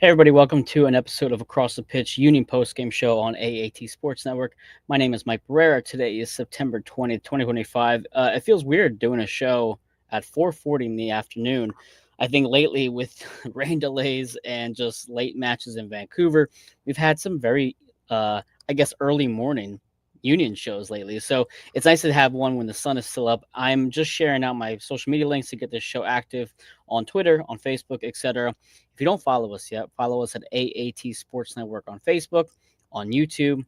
Hey, everybody, welcome to an episode of Across the Pitch Union Post Game Show on AAT Sports Network. My name is Mike Barrera. Today is September 20th, 2025. It feels weird doing a show at 4:40 in the afternoon. I think lately, with rain delays and just late matches in Vancouver, we've had some very, I guess, early morning Union shows lately. So it's nice to have one when the sun is still up. I'm just sharing out my social media links to get this show active on Twitter, on Facebook, etc. If you don't follow us yet, follow us at AAT Sports Network on Facebook, on YouTube,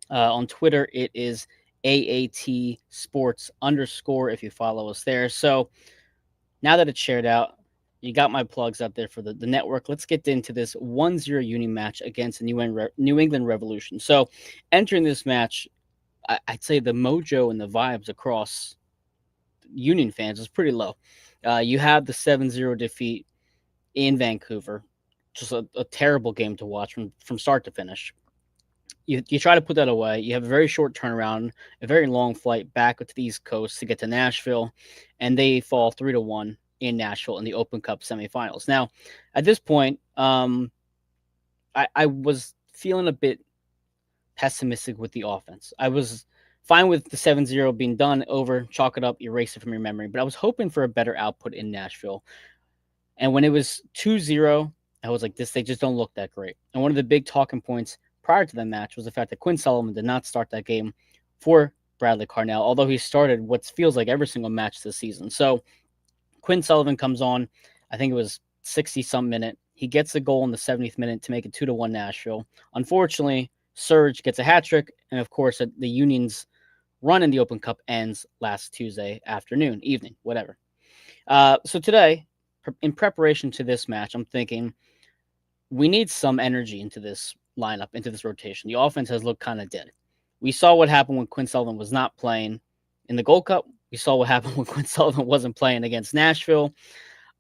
on Twitter. It is AAT Sports underscore if you follow us there. So now that it's shared out, you got my plugs out there for the network. Let's get into this 1-0 Union match against the New England Revolution. So entering this match, I'd say the mojo and the vibes across Union fans is pretty low. You have the 7-0 defeat in Vancouver. Just a terrible game to watch from start to finish. You try to put that away. You have a very short turnaround, a very long flight back to the East Coast to get to Nashville, and they fall 3-1 in Nashville in the Open Cup semifinals. Now, at this point, I was feeling a bit pessimistic with the offense. I was fine with the 7-0 being done, over, chalk it up, erase it from your memory, but I was hoping for a better output in Nashville. And when it was 2-0, I was like, they just don't look that great. And one of the big talking points prior to the match was the fact that Quinn Sullivan did not start that game for Bradley Carnell, although he started what feels like every single match this season. So Quinn Sullivan comes on, I think it was 60-some minute. He gets a goal in the 70th minute to make it 2-1 Nashville. Unfortunately, Serge gets a hat trick, and of course, the Union's run in the Open Cup ends last Tuesday afternoon, evening, whatever. So today, in preparation to this match, I'm thinking we need some energy into this lineup, into this rotation. The offense has looked kind of dead. We saw what happened when Quinn Sullivan was not playing in the Gold Cup. We saw what happened when Quinn Sullivan wasn't playing against Nashville.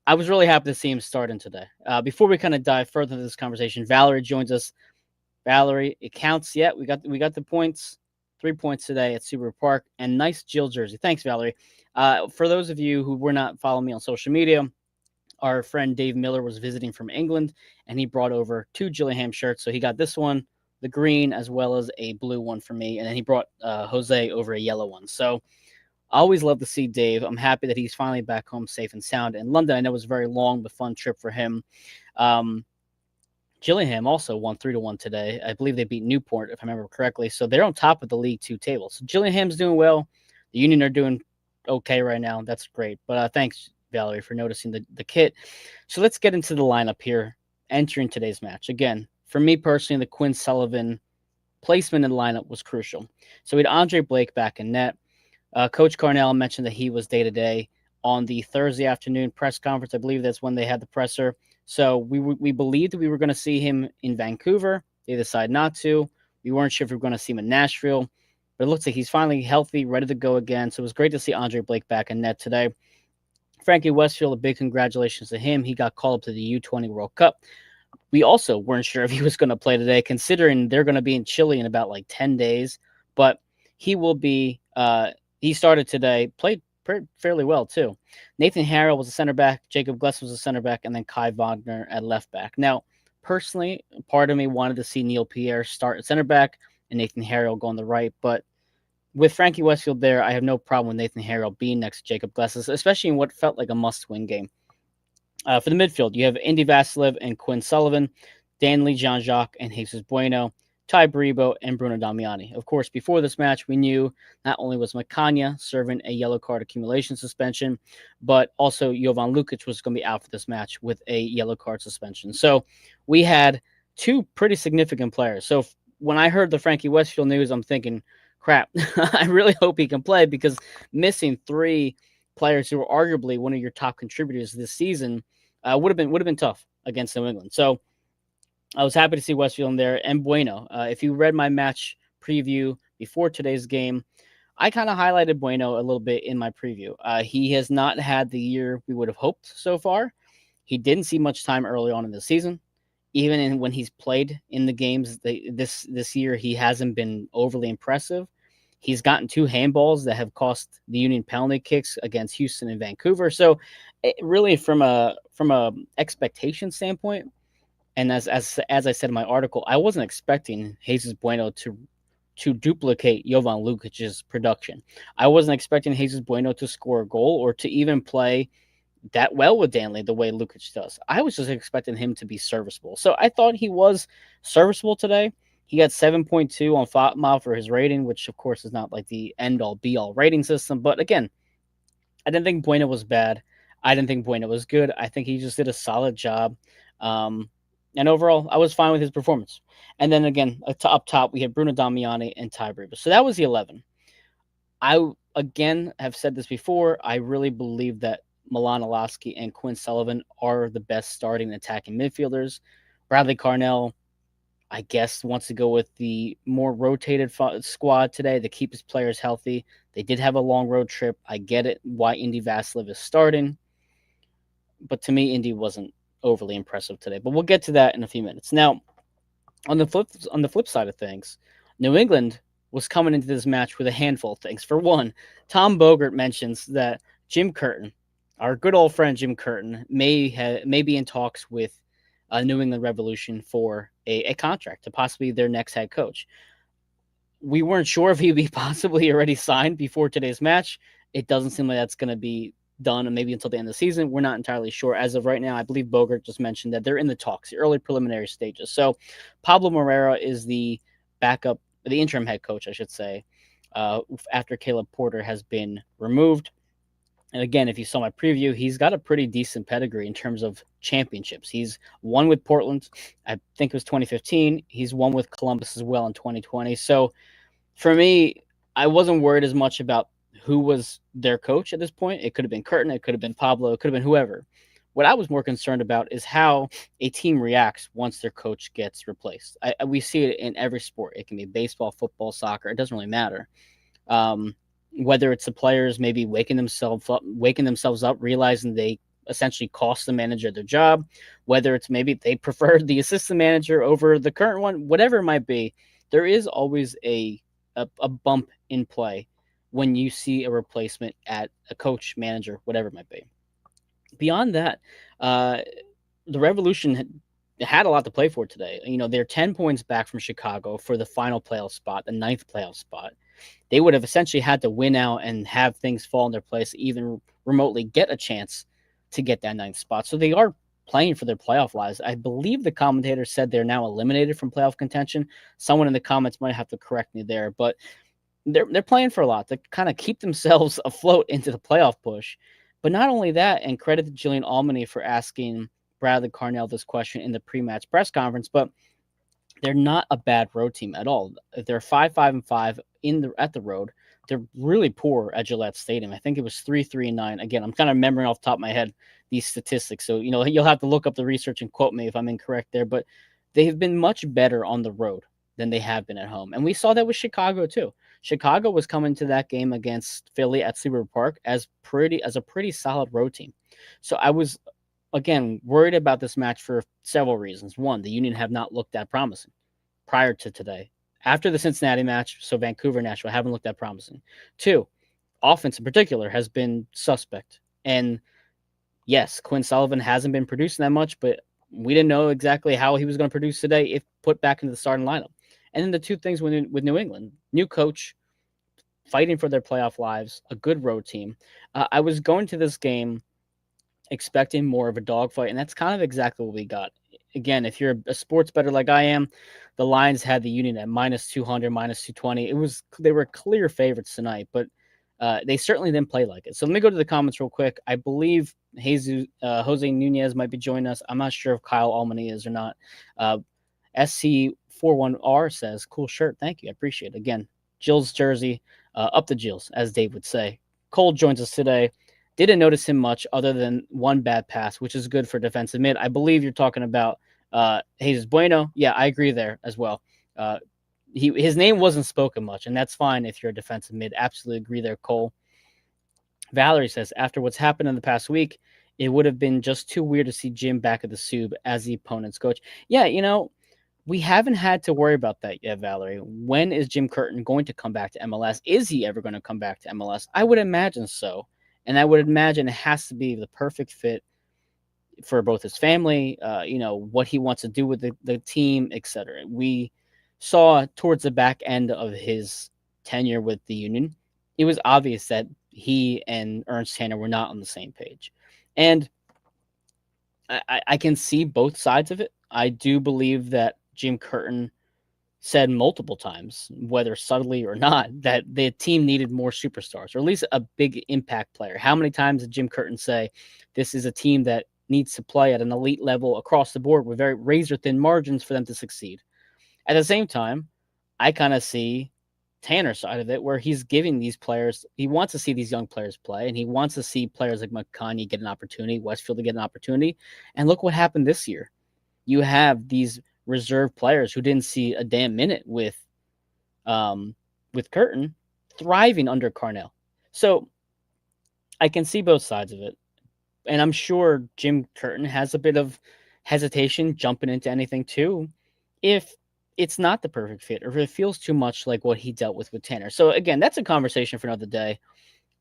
I was really happy to see him starting today. Before we kind of dive further into this conversation, Valerie joins us. Valerie, it counts yet. We got the points, 3 points today at Subaru Park, and nice Jill jersey. Thanks, Valerie. For those of you who were not following me on social media, our friend Dave Miller was visiting from England, and he brought over 2 Gillingham shirts. So he got this one, the green, as well as a blue one for me, and then he brought Jose over a yellow one. So I always love to see Dave. I'm happy that he's finally back home safe and sound in London. I know it was a very long but fun trip for him. Gillingham also won 3-1 today. I believe they beat Newport, if I remember correctly. So they're on top of the League Two table. So Gillingham's doing well. The Union are doing okay right now. That's great. But thanks, Valerie, for noticing the kit. So let's get into the lineup here entering today's match. Again, for me personally, the Quinn Sullivan placement in the lineup was crucial. So we had Andre Blake back in net. Coach Carnell mentioned that he was day-to-day on the Thursday afternoon press conference. I believe that's when they had the presser. So we believed we were going to see him in Vancouver. They decided not to. We weren't sure if we were going to see him in Nashville. But it looks like he's finally healthy, ready to go again. So it was great to see Andre Blake back in net today. Frankie Westfield, a big congratulations to him. He got called up to the U20 World Cup. We also weren't sure if he was going to play today, considering they're going to be in Chile in about 10 days. But he will be he started today, played fairly well, too. Nathan Harrell was a center back, Jacob Gless was a center back, and then Kai Wagner at left back. Now, personally, part of me wanted to see Neil Pierre start at center back and Nathan Harrell go on the right, but with Frankie Westfield there, I have no problem with Nathan Harrell being next to Jacob Gless, especially in what felt like a must-win game. For the midfield, you have Indy Vassilev and Quinn Sullivan, Danley, Jean-Jacques, and Jesus Bueno, Ty Bribo, and Bruno Damiani. Of course, before this match, we knew not only was Macania serving a yellow card accumulation suspension, but also Jovan Lukic was going to be out for this match with a yellow card suspension. So we had 2 pretty significant players. So when I heard the Frankie Westfield news, I'm thinking, crap, I really hope he can play, because missing 3 players who were arguably one of your top contributors this season would have been tough against New England. So I was happy to see Westfield in there, and Bueno. If you read my match preview before today's game, I kind of highlighted Bueno a little bit in my preview. He has not had the year we would have hoped so far. He didn't see much time early on in the season. Even when he's played in the games this year, he hasn't been overly impressive. He's gotten 2 handballs that have cost the Union penalty kicks against Houston and Vancouver. So, really, from a expectation standpoint, And as I said in my article, I wasn't expecting Jesus Bueno to duplicate Jovan Lukic's production. I wasn't expecting Jesus Bueno to score a goal or to even play that well with Danley the way Lukic does. I was just expecting him to be serviceable. So I thought he was serviceable today. He got 7.2 on FotMob for his rating, which of course is not like the end all be all rating system. But again, I didn't think Bueno was bad. I didn't think Bueno was good. I think he just did a solid job. And overall, I was fine with his performance. And then again, up top, we had Bruno Damiani and Ty Bertuzzi. So that was the 11. I, again, have said this before. I really believe that Milan Alaski and Quinn Sullivan are the best starting attacking midfielders. Bradley Carnell, I guess, wants to go with the more rotated squad today to keep his players healthy. They did have a long road trip. I get it why Indy Vasiliev is starting. But to me, Indy wasn't overly impressive today. But we'll get to that in a few minutes. Now, on the flip side of things, New England was coming into this match with a handful of things. For one, Tom Bogert mentions that Jim Curtin, our good old friend Jim Curtin, may be in talks with New England Revolution for a contract to possibly their next head coach. We weren't sure if he'd be possibly already signed before today's match. It doesn't seem like that's going to be done, and maybe until the end of the season. We're not entirely sure. As of right now, I believe Bogert just mentioned that they're in the talks, the early preliminary stages. So Pablo Moreira is the backup, the interim head coach, I should say, after Caleb Porter has been removed. And again, if you saw my preview, he's got a pretty decent pedigree in terms of championships. He's won with Portland, I think it was 2015. He's won with Columbus as well in 2020. So for me, I wasn't worried as much about who was their coach at this point. It could have been Curtin, it could have been Pablo, it could have been whoever. What I was more concerned about is how a team reacts once their coach gets replaced. We see it in every sport. It can be baseball, football, soccer. It doesn't really matter. Whether it's the players maybe waking themselves up, realizing they essentially cost the manager their job, whether it's maybe they prefer the assistant manager over the current one, whatever it might be, there is always a bump in play when you see a replacement at a coach, manager, whatever it might be. Beyond that, the Revolution had a lot to play for today. You know, they're 10 points back from Chicago for the final playoff spot, the 9th playoff spot. They would have essentially had to win out and have things fall in their place, even remotely get a chance to get that 9th spot. So they are playing for their playoff lives. I believe the commentator said they're now eliminated from playoff contention. Someone in the comments might have to correct me there, but they're playing for a lot to kind of keep themselves afloat into the playoff push. But not only that, and credit to Jillian Almany for asking Bradley Carnell this question in the pre-match press conference, but they're not a bad road team at all. They're 5-5-5 at the road. They're really poor at Gillette Stadium. I think it was 3-3-9. Again, I'm kind of remembering off the top of my head these statistics, so you'll have to look up the research and quote me if I'm incorrect there. But they have been much better on the road than they have been at home, and we saw that with Chicago too. Chicago was coming to that game against Philly at SeaWorld Park as a pretty solid road team. So I was, again, worried about this match for several reasons. One, the Union have not looked that promising prior to today. After the Cincinnati match, so Vancouver, Nashville haven't looked that promising. Two, offense in particular has been suspect. And yes, Quinn Sullivan hasn't been producing that much, but we didn't know exactly how he was going to produce today if put back into the starting lineup. And then the two things with New England, new coach, fighting for their playoff lives, a good road team. I was going to this game expecting more of a dogfight, and that's kind of exactly what we got. Again, if you're a sports bettor like I am, the Lions had the Union at minus 200, minus 220. They were clear favorites tonight, but they certainly didn't play like it. So let me go to the comments real quick. I believe Jose Nunez might be joining us. I'm not sure if Kyle Almany is or not. SC41R says, cool shirt. Thank you. I appreciate it. Again, Jill's jersey, up the Jills, as Dave would say. Cole joins us today. Didn't notice him much other than one bad pass, which is good for defensive mid. I believe you're talking about Jesus Bueno. Yeah, I agree there as well. His name wasn't spoken much, and that's fine if you're a defensive mid. Absolutely agree there, Cole. Valerie says, after what's happened in the past week, it would have been just too weird to see Jim back at the Sub as the opponent's coach. Yeah, we haven't had to worry about that yet, Valerie. When is Jim Curtin going to come back to MLS? Is he ever going to come back to MLS? I would imagine so. And I would imagine it has to be the perfect fit for both his family, what he wants to do with the team, etc. We saw towards the back end of his tenure with the Union, it was obvious that he and Ernst Tanner were not on the same page. And I can see both sides of it. I do believe that Jim Curtin said multiple times, whether subtly or not, that the team needed more superstars, or at least a big impact player. How many times did Jim Curtin say, this is a team that needs to play at an elite level across the board with very razor thin margins for them to succeed? At the same time, I kind of see Tanner's side of it, where he's giving these players, he wants to see these young players play, and he wants to see players like McConaughey get an opportunity, Westfield to get an opportunity. And look what happened this year. You have these reserve players who didn't see a damn minute with Curtin thriving under Carnell. So I can see both sides of it. And I'm sure Jim Curtin has a bit of hesitation jumping into anything too, if it's not the perfect fit or if it feels too much like what he dealt with Tanner. So again, that's a conversation for another day.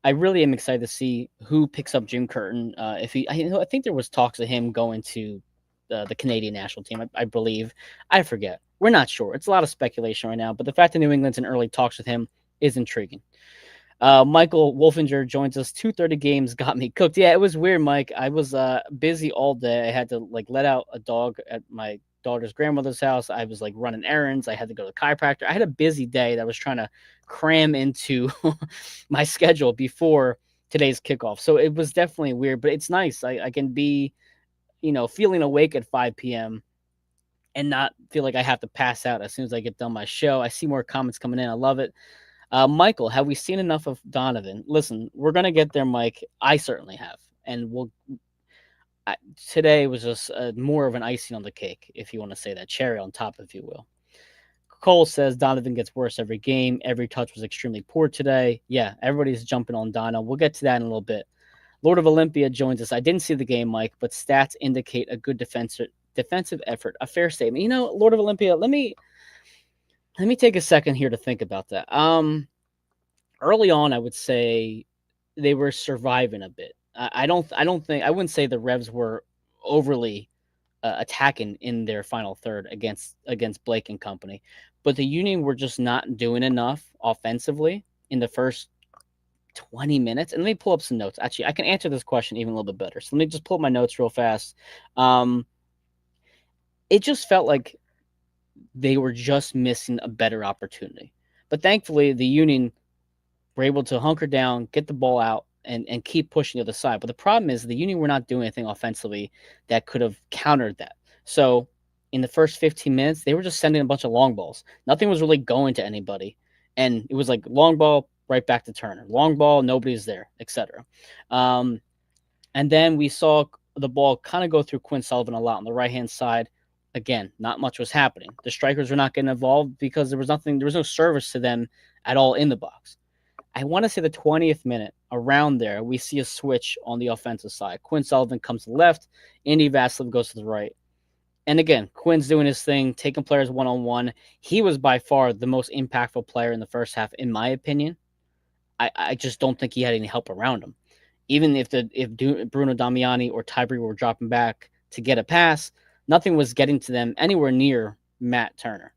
I really am excited to see who picks up Jim Curtin. I think there was talks of him going to the Canadian national team, I believe. I forget. We're not sure. It's a lot of speculation right now, but the fact that New England's in early talks with him is intriguing. Michael Wolfinger joins us. 2:30 games got me cooked. Yeah, it was weird, Mike. I was busy all day. I had to let out a dog at my daughter's grandmother's house. I was running errands. I had to go to the chiropractor. I had a busy day that I was trying to cram into my schedule before today's kickoff. So it was definitely weird, but it's nice. I can be, feeling awake at 5 p.m. and not feel like I have to pass out as soon as I get done my show. I see more comments coming in. I love it. Michael, have we seen enough of Donovan? Listen, we're going to get there, Mike. I certainly have. And today was just more of an icing on the cake, if you want to say that. Cherry on top, if you will. Cole says Donovan gets worse every game. Every touch was extremely poor today. Yeah, everybody's jumping on Dono. We'll get to that in a little bit. Lord of Olympia joins us. I didn't see the game, Mike, but stats indicate a good defensive effort. A fair statement. Lord of Olympia, let me take a second here to think about that. Early on, I would say they were surviving a bit. I wouldn't say the Revs were overly attacking in their final third against Blake and company, but the Union were just not doing enough offensively in the first 20 minutes. And let me pull up some notes. Actually, I can answer this question even a little bit better. So let me just pull up my notes real fast. It just felt like they were just missing a better opportunity. But thankfully, the Union were able to hunker down, get the ball out, and keep pushing the other side. But the problem is the Union were not doing anything offensively that could have countered that. So in the first 15 minutes, they were just sending a bunch of long balls. Nothing was really going to anybody. And it was like long ball, right back to Turner. Long ball, nobody's there, etc. And then we saw the ball kind of go through Quinn Sullivan a lot on the right-hand side. Again, not much was happening. The strikers were not getting involved because there was no service to them at all in the box. I want to say the 20th minute, around there, we see a switch on the offensive side. Quinn Sullivan comes to the left, Andy Vasiliev goes to the right. And again, Quinn's doing his thing, taking players one-on-one. He was by far the most impactful player in the first half, in my opinion. I just don't think he had any help around him. Even if Bruno Damiani or Tybee were dropping back to get a pass, nothing was getting to them anywhere near Matt Turner.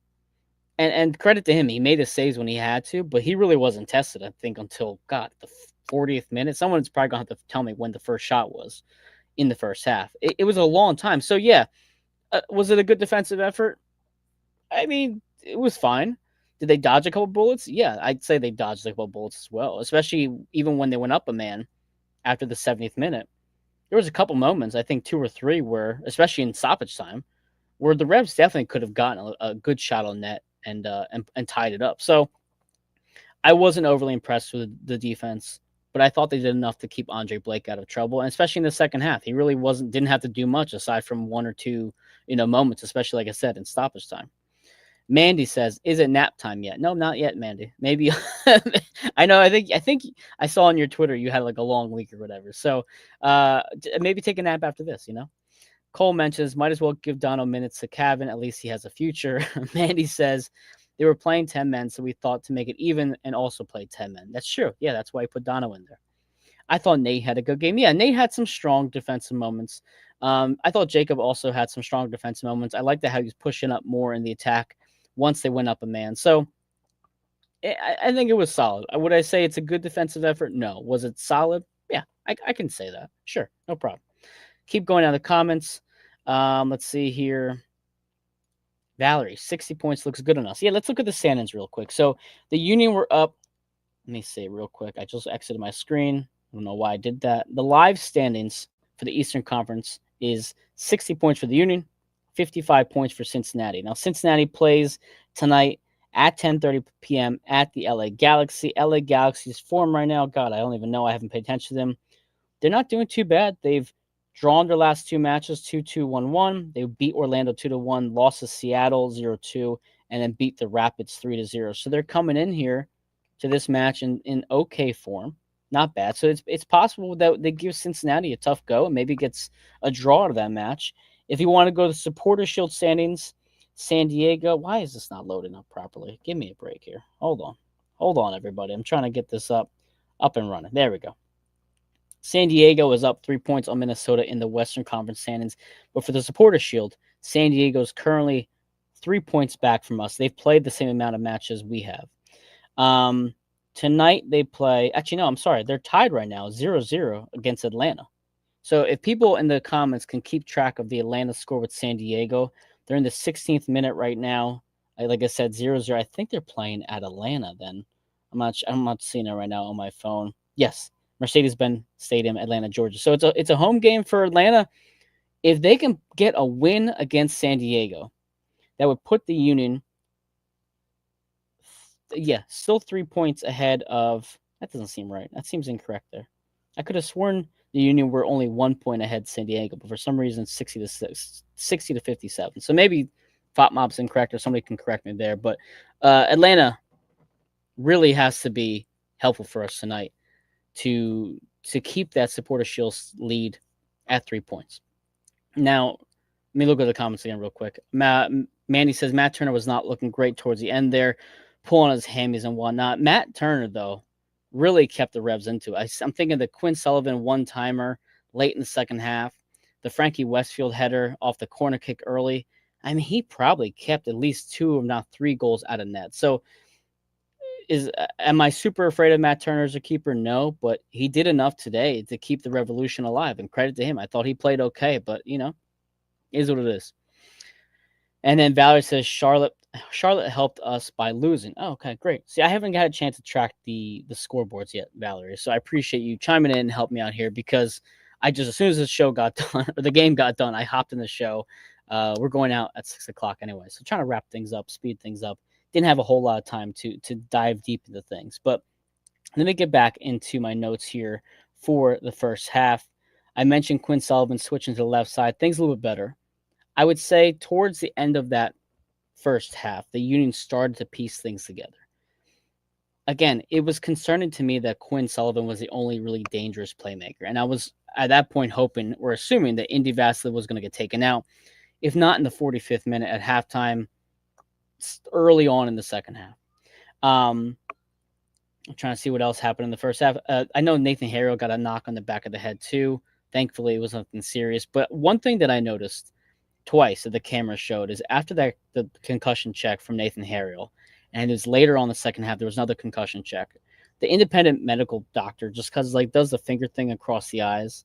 And credit to him, he made his saves when he had to, but he really wasn't tested, I think, until, the 40th minute. Someone's probably going to have to tell me when the first shot was in the first half. It was a long time. So, yeah, was it a good defensive effort? I mean, it was fine. Did they dodge a couple bullets? Yeah, I'd say they dodged a couple bullets as well, especially even when they went up a man after the 70th minute. There was a couple moments, I think 2 or 3, where, especially in stoppage time, where the Revs definitely could have gotten a good shot on net and tied it up. So I wasn't overly impressed with the defense, but I thought they did enough to keep Andre Blake out of trouble, and especially in the second half. He really didn't have to do much aside from 1 or 2, moments, especially, like I said, in stoppage time. Mandy says, "Is it nap time yet?" No, not yet, Mandy. Maybe I know. I think I saw on your Twitter you had a long week or whatever. So maybe take a nap after this. Cole mentions, might as well give Dono minutes to Cavan. At least he has a future. Mandy says, they were playing 10 men, so we thought to make it even and also play 10 men. That's true. Yeah, that's why he put Dono in there. I thought Nate had a good game. Yeah, Nate had some strong defensive moments. I thought Jacob also had some strong defensive moments. I liked how he was pushing up more in the attack once they went up a man. So I think it was solid. Would I say it's a good defensive effort? No. Was it solid? Yeah, I can say that. Sure, no problem. Keep going down the comments. Let's see here. Valerie, 60 points looks good on us. Yeah, let's look at the standings real quick. So the Union were up. Let me see real quick. I just exited my screen. I don't know why I did that. The live standings for the Eastern Conference is 60 points for the Union, 55 points for Cincinnati. Now, Cincinnati plays tonight at 10:30 p.m. at the LA Galaxy. LA Galaxy's form right now, God, I don't even know. I haven't paid attention to them. They're not doing too bad. They've drawn their last two matches 2-2, 1-1. They beat Orlando 2-1, lost to Seattle 0-2, and then beat the Rapids 3-0. So they're coming in here to this match in okay form. Not bad. So it's possible that they give Cincinnati a tough go and maybe gets a draw out of that match. If you want to go to the Supporter Shield standings, San Diego. Why is this not loading up properly? Give me a break here. Hold on, everybody. I'm trying to get this up and running. There we go. San Diego is up 3 points on Minnesota in the Western Conference standings. But for the Supporter Shield, San Diego is currently 3 points back from us. They've played the same amount of matches we have. Tonight they play. Actually, no, I'm sorry. They're tied right now, 0-0 against Atlanta. So if people in the comments can keep track of the Atlanta score with San Diego, they're in the 16th minute right now. Like I said, 0-0. I think they're playing at Atlanta then. I'm not seeing it right now on my phone. Yes, Mercedes-Benz Stadium, Atlanta, Georgia. So it's a home game for Atlanta. If they can get a win against San Diego, that would put the Union, still 3 points ahead of. That doesn't seem right. That seems incorrect there. I could have sworn the Union were only 1 point ahead San Diego, but for some reason 60 to 57. So maybe FOTMob's incorrect or somebody can correct me there. But Atlanta really has to be helpful for us tonight to keep that Supporter Shield lead at 3 points. Now, let me look at the comments again real quick. Manny says Matt Turner was not looking great towards the end there, pulling his hammies and whatnot. Matt Turner, though, really kept the revs into it. I'm thinking the Quinn Sullivan one-timer late in the second half, the Frankie Westfield header off the corner kick early. I mean, he probably kept at least 2, if not 3 goals out of net. So am I super afraid of Matt Turner as a keeper? No, but he did enough today to keep the Revolution alive, and credit to him. I thought he played okay, but, is what it is. And then Valerie says Charlotte helped us by losing. Oh, okay, great. See, I haven't had a chance to track the scoreboards yet, Valerie. So I appreciate you chiming in and helping me out here because as soon as the show got done or the game got done, I hopped in the show. We're going out at 6:00 anyway, so trying to wrap things up, speed things up. Didn't have a whole lot of time to dive deep into things, but let me get back into my notes here for the first half. I mentioned Quinn Sullivan switching to the left side. Things a little bit better. I would say towards the end of that first half, the Union started to piece things together. Again, it was concerning to me that Quinn Sullivan was the only really dangerous playmaker. And I was at that point hoping or assuming that Indy Vassily was going to get taken out, if not in the 45th minute at halftime, early on in the second half. I'm trying to see what else happened in the first half. I know Nathan Harriel got a knock on the back of the head too. Thankfully, it was nothing serious. But one thing that I noticed twice that the camera showed is after the concussion check from Nathan Harriel, and it was later on the second half, there was another concussion check. The independent medical doctor just does the finger thing across the eyes.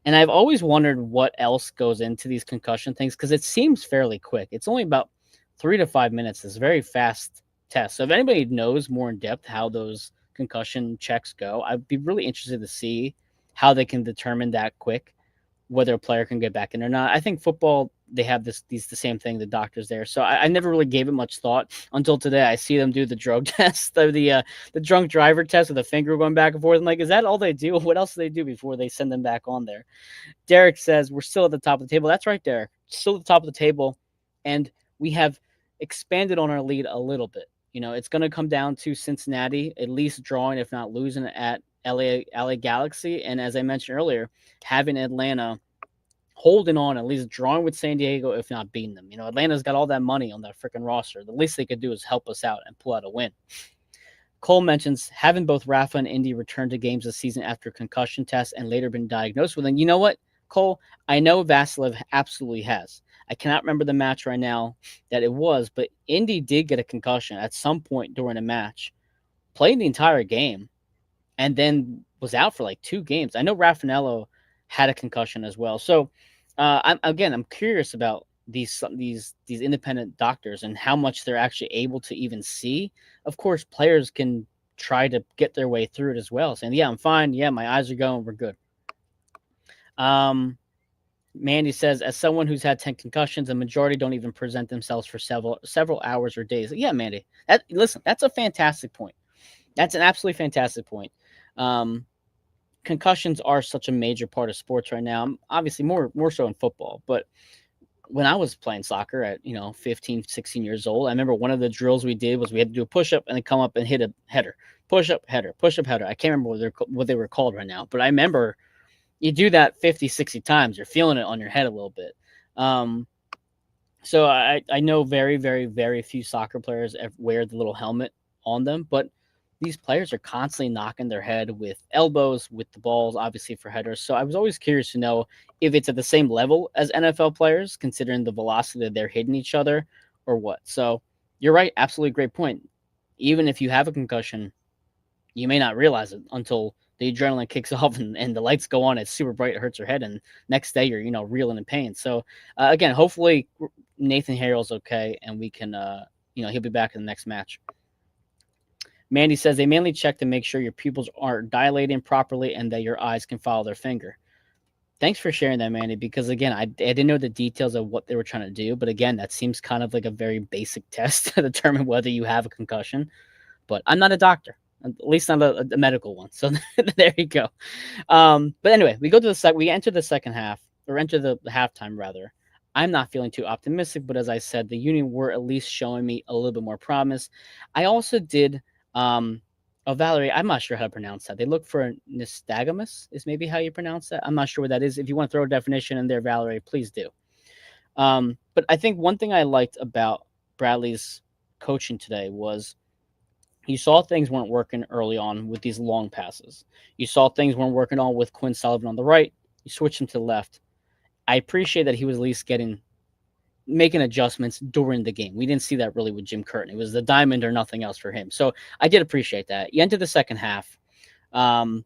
And I've always wondered what else goes into these concussion things because it seems fairly quick. It's only about 3 to 5 minutes. It's a very fast test. So if anybody knows more in depth how those concussion checks go, I'd be really interested to see how they can determine that quick whether a player can get back in or not. I think football, they have the same thing, the doctors there. So I never really gave it much thought until today. I see them do the drug test, the drunk driver test with the finger going back and forth. I'm like, is that all they do? What else do they do before they send them back on there? Derek says, we're still at the top of the table. That's right, Derek. Still at the top of the table. And we have expanded on our lead a little bit. It's going to come down to Cincinnati, at least drawing, if not losing at LA Galaxy. And as I mentioned earlier, having Atlanta holding on, at least drawing with San Diego, if not beating them. Atlanta's got all that money on that freaking roster. The least they could do is help us out and pull out a win. Cole mentions having both Rafa and Indy return to games this season after concussion tests and later been diagnosed with. And you know what? Cole, I know Vasilev absolutely has. I cannot remember the match right now that it was, but Indy did get a concussion at some point during a match, played the entire game, and then was out for like 2 games. I know Raffanello had a concussion as well. So, I'm curious about these independent doctors and how much they're actually able to even see. Of course, players can try to get their way through it as well, saying, "Yeah, I'm fine. Yeah, my eyes are going. We're good." Um, Mandy says, as someone who's had 10 concussions, a majority don't even present themselves for several hours or days. Yeah, Mandy. Listen, that's a fantastic point. That's an absolutely fantastic point. Um, Concussions are such a major part of sports right now. Obviously, more so in football, but when I was playing soccer at 15, 16 years old, I remember one of the drills we did was we had to do a push up and then come up and hit a header, push up header, push up header. I can't remember what they were called right now, but I remember you do that 50, 60 times, you're feeling it on your head a little bit. Um, so I know very, very, very few soccer players wear the little helmet on them, but these players are constantly knocking their head with elbows, with the balls, obviously for headers. So I was always curious to know if it's at the same level as NFL players, considering the velocity that they're hitting each other, or what. So you're right, absolutely great point. Even if you have a concussion, you may not realize it until the adrenaline kicks off and the lights go on. It's super bright. It hurts your head. And next day you're, reeling in pain. So again, hopefully Nathan Harrell's okay. And we can, he'll be back in the next match. Mandy says they mainly check to make sure your pupils are dilating properly and that your eyes can follow their finger. Thanks for sharing that, Mandy, because again, I didn't know the details of what they were trying to do. But again, that seems kind of like a very basic test to determine whether you have a concussion. But I'm not a doctor, at least not a medical one. So there you go. But anyway, we enter the second half, or enter the halftime rather. I'm not feeling too optimistic, but as I said, the Union were at least showing me a little bit more promise. I also did Valerie, I'm not sure how to pronounce that. They look for nystagmus, is maybe how you pronounce that. I'm not sure what that is. If you want to throw a definition in there, Valerie, please do. But I think one thing I liked about Bradley's coaching today was you saw things weren't working early on with these long passes. You saw things weren't working on with Quinn Sullivan on the right. You switched him to the left. I appreciate that he was at least making adjustments during the game. We didn't see that really with Jim Curtin. It was the diamond or nothing else for him. So I did appreciate that. You enter the second half. The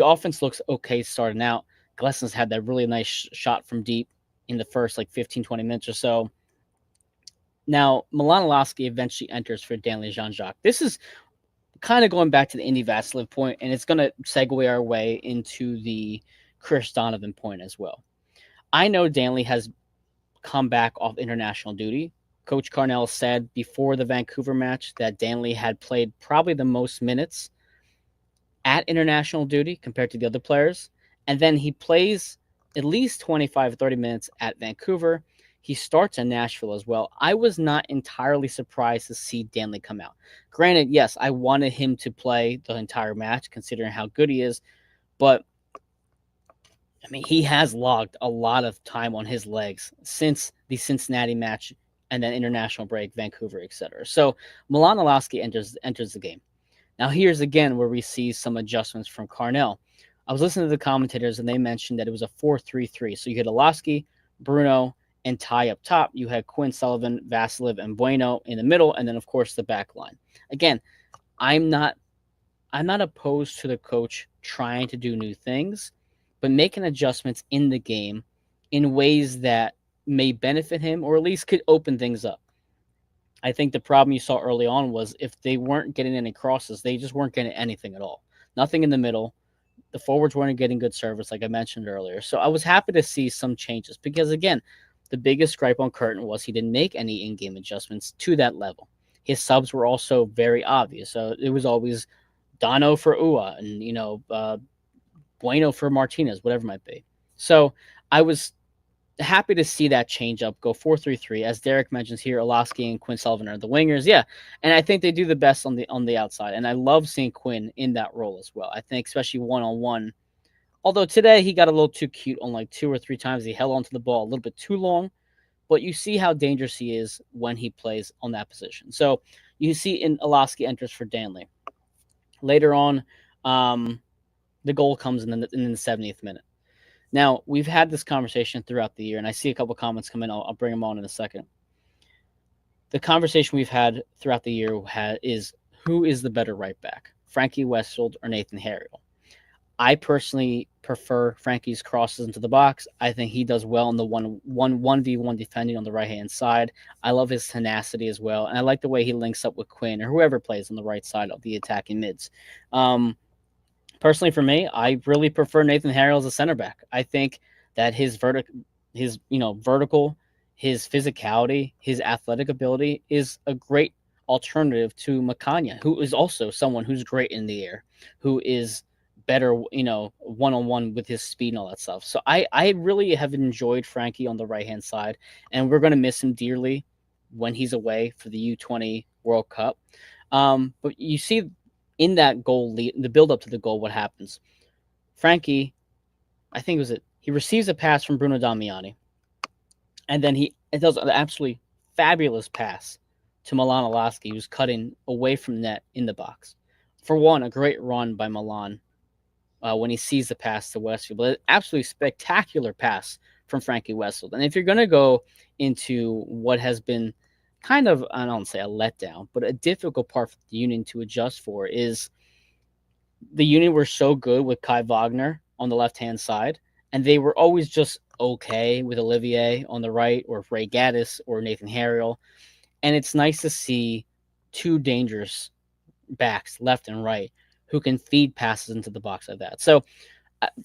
offense looks okay starting out. Glesson's had that really nice shot from deep in the first 15, 20 minutes or so. Now, Milan Lasky eventually enters for Danley Jean-Jacques. This is kind of going back to the Indy Vasilev point, and it's going to segue our way into the Chris Donovan point as well. I know Danley has come back off international duty. Coach Carnell said before the Vancouver match that Danley had played probably the most minutes at international duty compared to the other players. And then he plays at least 25, 30 minutes at Vancouver. He starts in Nashville as well. I was not entirely surprised to see Danley come out. Granted, yes, I wanted him to play the entire match considering how good he is. But, I mean, he has logged a lot of time on his legs since the Cincinnati match and then international break, Vancouver, etc. So Milan Lasky enters the game. Now, here's again where we see some adjustments from Carnell. I was listening to the commentators, and they mentioned that it was a 4-3-3. So you had Lasky, Bruno, and Ty up top. You had Quinn Sullivan, Vasilev, and Bueno in the middle, and then, of course, the back line. Again, I'm not opposed to the coach trying to do new things, but making adjustments in the game in ways that may benefit him or at least could open things up. I think the problem you saw early on was if they weren't getting any crosses, they just weren't getting anything at all. Nothing in the middle. The forwards weren't getting good service, like I mentioned earlier. So I was happy to see some changes because, again, the biggest gripe on Curtin was he didn't make any in-game adjustments to that level. His subs were also very obvious. So it was always Dono for Ua and, Bueno for Martinez, whatever it might be. So I was happy to see that change up, go 4-3-3. As Derek mentions here, Lasky and Quinn Sullivan are the wingers. Yeah, and I think they do the best on the outside. And I love seeing Quinn in that role as well. I think especially one-on-one. Although today he got a little too cute on 2 or 3 times. He held onto the ball a little bit too long. But you see how dangerous he is when he plays on that position. So you see in Lasky enters for Danley. Later on, the goal comes in the 70th minute. Now, we've had this conversation throughout the year, and I see a couple comments come in. I'll bring them on in a second. The conversation we've had throughout the year is who is the better right back, Frankie Westfield or Nathan Harriel? I personally prefer Frankie's crosses into the box. I think he does well in the 1v1 defending on the right hand side. I love his tenacity as well, and I like the way he links up with Quinn or whoever plays on the right side of the attacking mids. Personally, for me, I really prefer Nathan Harrell as a center back. I think that his vertical, his physicality, his athletic ability is a great alternative to Makanya, who is also someone who's great in the air, who is better, one on one with his speed and all that stuff. So I really have enjoyed Frankie on the right hand side, and we're going to miss him dearly when he's away for the U20 World Cup. But you see in that goal, the build up to the goal, what happens? Frankie, I think he receives a pass from Bruno Damiani, and then it does an absolutely fabulous pass to Milan Alaski, who's cutting away from net in the box. For one, a great run by Milan when he sees the pass to Westfield, but an absolutely spectacular pass from Frankie Westfield. And if you're going to go into what has been kind of, I don't say a letdown, but a difficult part for the Union to adjust for is the Union were so good with Kai Wagner on the left-hand side, and they were always just okay with Olivier on the right or Ray Gaddis or Nathan Harriel. And it's nice to see two dangerous backs, left and right, who can feed passes into the box like that. So,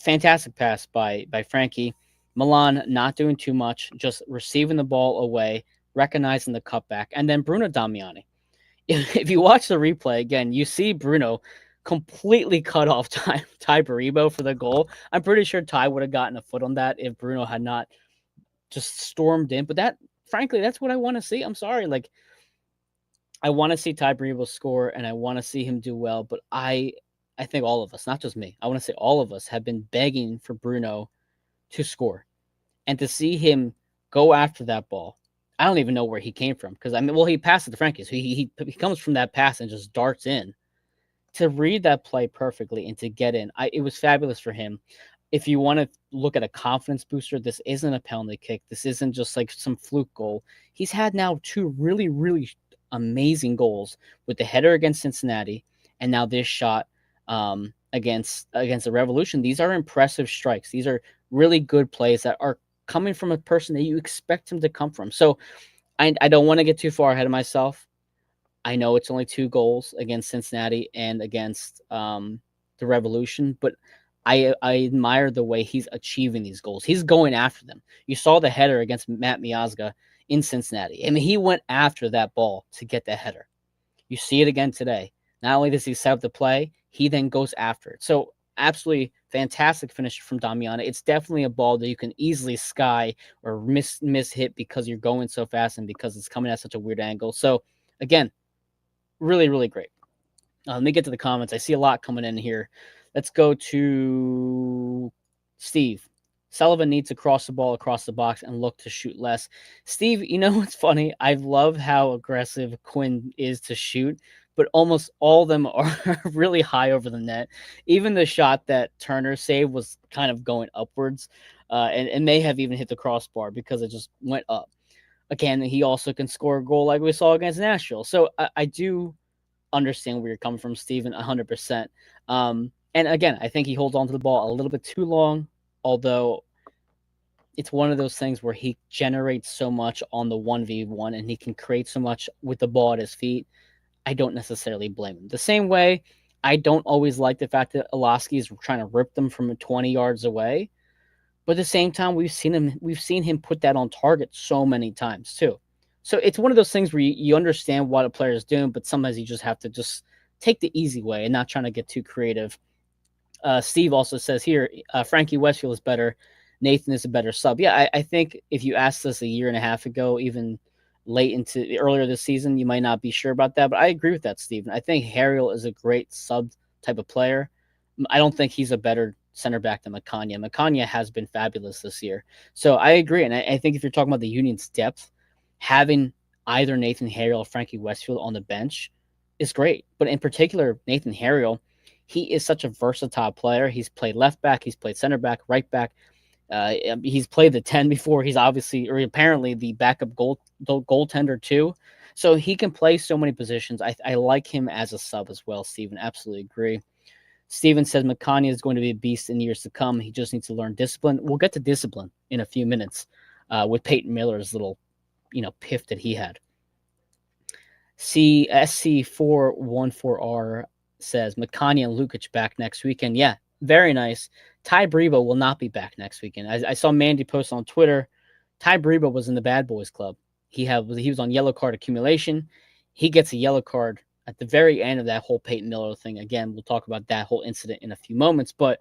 fantastic pass by Frankie. Milan not doing too much, just receiving the ball away, recognizing the cutback, and then Bruno Damiani. If you watch the replay again, you see Bruno completely cut off Ty Baribo for the goal. I'm pretty sure Ty would have gotten a foot on that if Bruno had not just stormed in. But frankly, that's what I want to see. I'm sorry. Like, I want to see Ty Baribo score, and I want to see him do well. But I think all of us, not just me, I want to say all of us have been begging for Bruno to score. And to see him go after that ball, I don't even know where he came from. Because, he passed it to Frankie. So he comes from that pass and just darts in. To read that play perfectly and to get in, it was fabulous for him. If you want to look at a confidence booster, this isn't a penalty kick. This isn't just like some fluke goal. He's had now two really, really amazing goals with the header against Cincinnati and now this shot against the Revolution. These are impressive strikes. These are really good plays that are coming from a person that you expect him to come from. So I don't want to get too far ahead of myself. I know it's only 2 goals against Cincinnati and against the Revolution, but I admire the way he's achieving these goals. He's going after them. You saw the header against Matt Miazga in Cincinnati. I mean, he went after that ball to get the header. You see it again today. Not only does he set up the play, he then goes after it. So absolutely fantastic finish from Damiani. It's definitely a ball that you can easily sky or miss hit because you're going so fast and because it's coming at such a weird angle. So again, really, really great. Let me get to the comments. I see a lot coming in here. Let's go to Steve. Sullivan needs to cross the ball across the box and look to shoot less. Steve, you know what's funny? I love how aggressive Quinn is to shoot, but almost all of them are really high over the net. Even the shot that Turner saved was kind of going upwards and may have even hit the crossbar because it just went up. Again, he also can score a goal like we saw against Nashville. So I do understand where you're coming from, Steven, 100%. And again, I think he holds on to the ball a little bit too long, although it's one of those things where he generates so much on the 1v1 and he can create so much with the ball at his feet. I don't necessarily blame him. The same way, I don't always like the fact that Alaski is trying to rip them from 20 yards away. But at the same time, we've seen him put that on target so many times too. So it's one of those things where you understand what a player is doing, but sometimes you just have to just take the easy way and not trying to get too creative. Steve also says here, Frankie Westfield is better. Nathan is a better sub. Yeah, I think if you asked us a year and a half ago, even earlier this season, you might not be sure about that. But I agree with that, Steven. I think Harriel is a great sub type of player. I don't think he's a better center back than Makanya. Makanya has been fabulous this year. So I agree. And I think if you're talking about the Union's depth, having either Nathan Harriel or Frankie Westfield on the bench is great. But in particular, Nathan Harriel, he is such a versatile player. He's played left back, he's played center back, right back. He's played the 10 before. He's obviously, or apparently, the backup goaltender too. So he can play so many positions. I like him as a sub as well, Steven. Absolutely agree. Steven says McConaughey is going to be a beast in years to come. He just needs to learn discipline. We'll get to discipline in a few minutes with Peyton Miller's little, piff that he had. CSC414R says McConaughey and Lukic back next weekend. Yeah, very nice. Ty Brebo will not be back next weekend. I saw Mandy post on Twitter. Ty Brebo was in the Bad Boys Club. He was on yellow card accumulation. He gets a yellow card at the very end of that whole Peyton Miller thing. Again, we'll talk about that whole incident in a few moments, but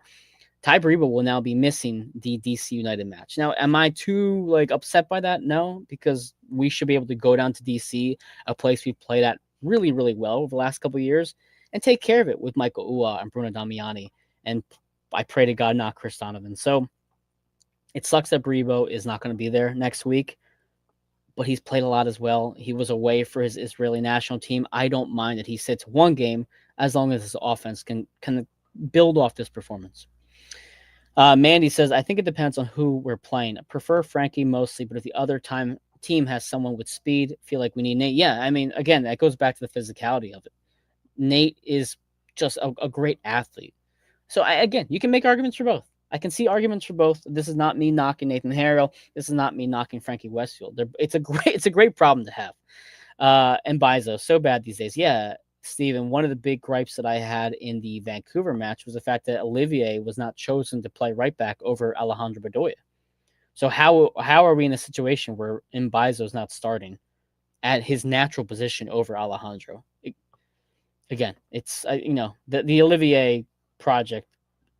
Ty Brebo will now be missing the DC United match. Now, am I too upset by that? No, because we should be able to go down to DC, a place we've played at really, really well over the last couple of years, and take care of it with Michael Ua and Bruno Damiani. And I pray to God not Chris Donovan. So it sucks that Brebo is not going to be there next week, but he's played a lot as well. He was away for his Israeli national team. I don't mind that he sits one game as long as his offense can build off this performance. Mandy says, I think it depends on who we're playing. I prefer Frankie mostly, but if the other team has someone with speed, feel like we need Nate. Yeah, I mean, again, that goes back to the physicality of it. Nate is just a great athlete. So, again, you can make arguments for both. I can see arguments for both. This is not me knocking Nathan Harrell. This is not me knocking Frankie Westfield. It's a great problem to have. And Bizo, so bad these days. Yeah, Steven, one of the big gripes that I had in the Vancouver match was the fact that Olivier was not chosen to play right back over Alejandro Bedoya. So how are we in a situation where Mbaizo is not starting at his natural position over Alejandro? Again, it's the Olivier project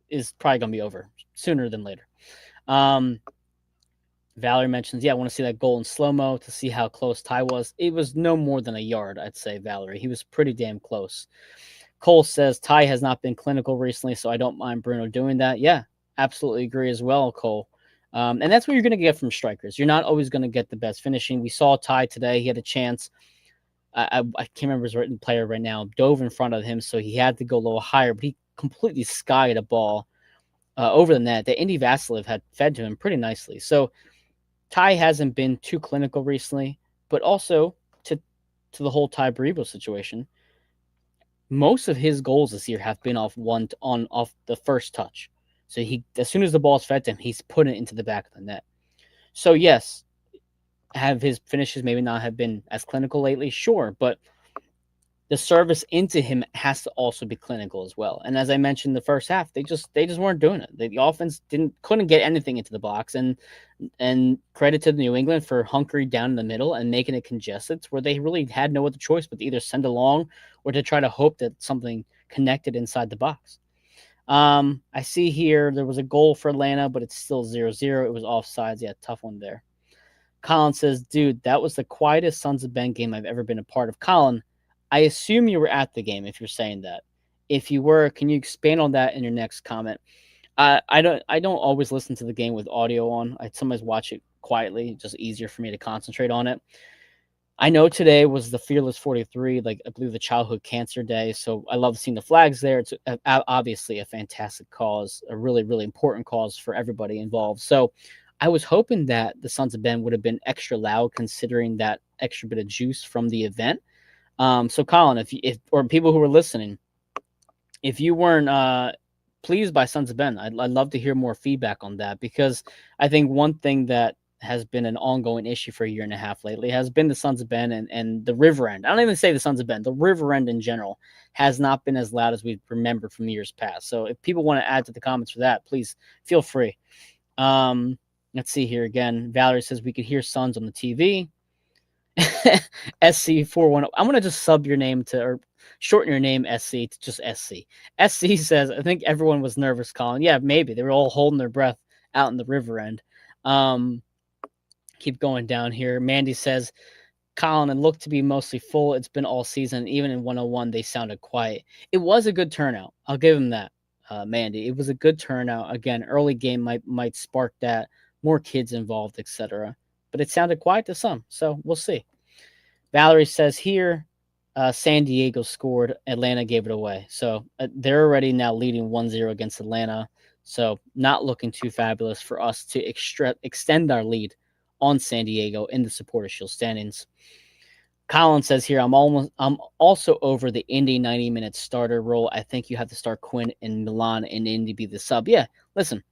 is probably going to be over sooner than later. Valerie mentions, I want to see that goal in slow-mo to see how close Ty was. It was no more than a yard, I'd say, Valerie. He was pretty damn close. Cole says, Ty has not been clinical recently, so I don't mind Bruno doing that. Yeah, absolutely agree as well, Cole. And that's what you're going to get from strikers. You're not always going to get the best finishing. We saw Ty today. He had a chance. I can't remember his written player right now. Dove in front of him, so he had to go a little higher, but he completely skied a ball over the net that Indy Vasilev had fed to him pretty nicely. So Ty hasn't been too clinical recently, but also to the whole Ty Brebo situation, most of his goals this year have been off the first touch. So as soon as the ball's fed to him, he's putting it into the back of the net. So yes, have his finishes maybe not have been as clinical lately? Sure, but the service into him has to also be clinical as well. And as I mentioned, the first half, they just weren't doing it. The offense couldn't get anything into the box. And credit to New England for hunkering down in the middle and making it congested, where they really had no other choice but to either send along or to try to hope that something connected inside the box. I see here there was a goal for Atlanta, but it's still 0-0. It was offsides. Yeah, tough one there. Colin says, dude, that was the quietest Sons of Ben game I've ever been a part of. Colin, I assume you were at the game if you're saying that. If you were, can you expand on that in your next comment? I don't always listen to the game with audio on. I sometimes watch it quietly, just easier for me to concentrate on it. I know today was the Fearless 43, I believe the Childhood Cancer Day, so I love seeing the flags there. It's obviously a fantastic cause, a really, really important cause for everybody involved. So I was hoping that the Sons of Ben would have been extra loud considering that extra bit of juice from the event. So Colin, if or people who are listening, if you weren't pleased by Sons of Ben, I'd love to hear more feedback on that, because I think one thing that has been an ongoing issue for a year and a half lately has been the Sons of Ben and the River End. I don't even say the Sons of Ben, the River End in general has not been as loud as we remember from years past. So if people want to add to the comments for that, please feel free. Let's see here again. Valerie says we could hear Sons on the TV. SC410. I'm going to just sub your name or shorten your name, SC, to just SC. SC says, I think everyone was nervous, Colin. Yeah, maybe. They were all holding their breath out in the River End. Keep going down here. Mandy says, Colin, it looked to be mostly full. It's been all season. Even in 101, they sounded quiet. It was a good turnout. I'll give them that, Mandy. It was a good turnout. Again, early game might spark that. More kids involved, etc. But it sounded quiet to some, so we'll see. Valerie says here, San Diego scored. Atlanta gave it away. So they're already now leading 1-0 against Atlanta. So not looking too fabulous for us to extend our lead on San Diego in the Supporter Shield standings. Colin says here, I'm also over the Indy 90-minute starter role. I think you have to start Quinn in Milan and Indy be the sub. Yeah, listen,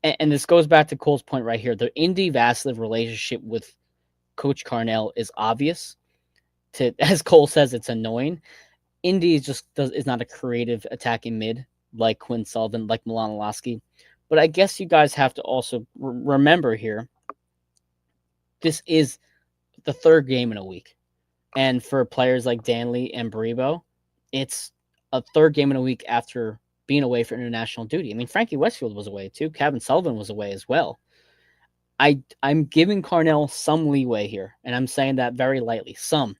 and this goes back to Cole's point right here. The Indy Vassilev relationship with Coach Carnell is obvious. As Cole says, it's annoying. Indy is not a creative attacking mid like Quinn Sullivan, like Milan Lasky. But I guess you guys have to also remember here, this is the third game in a week. And for players like Danley and Baribo, it's a third game in a week after being away for international duty. I mean, Frankie Westfield was away too. Kevin Sullivan was away as well. I'm giving Carnell some leeway here, and I'm saying that very lightly, some,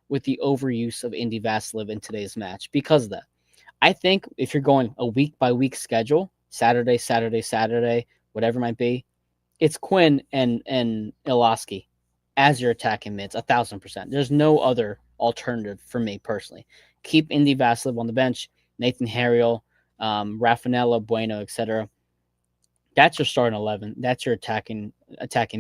with the overuse of Indy Vassilev in today's match because of that. I think if you're going a week-by-week schedule, Saturday, Saturday, Saturday, whatever it might be, it's Quinn and Iloski as your attacking mids, 1,000%. There's no other alternative for me personally. Keep Indy Vassilev on the bench, Nathan Harriel, Raffanello, Bueno, etc. That's your starting 11. That's your attacking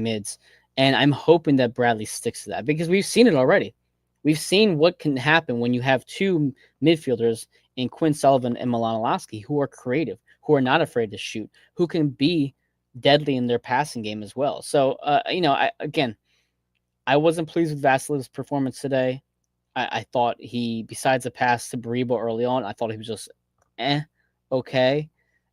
mids. And I'm hoping that Bradley sticks to that because we've seen it already. We've seen what can happen when you have two midfielders in Quinn Sullivan and Milan Lasky who are creative, who are not afraid to shoot, who can be deadly in their passing game as well. So, I wasn't pleased with Vasilev's performance today. I thought besides the pass to Baribo early on, I thought he was just okay.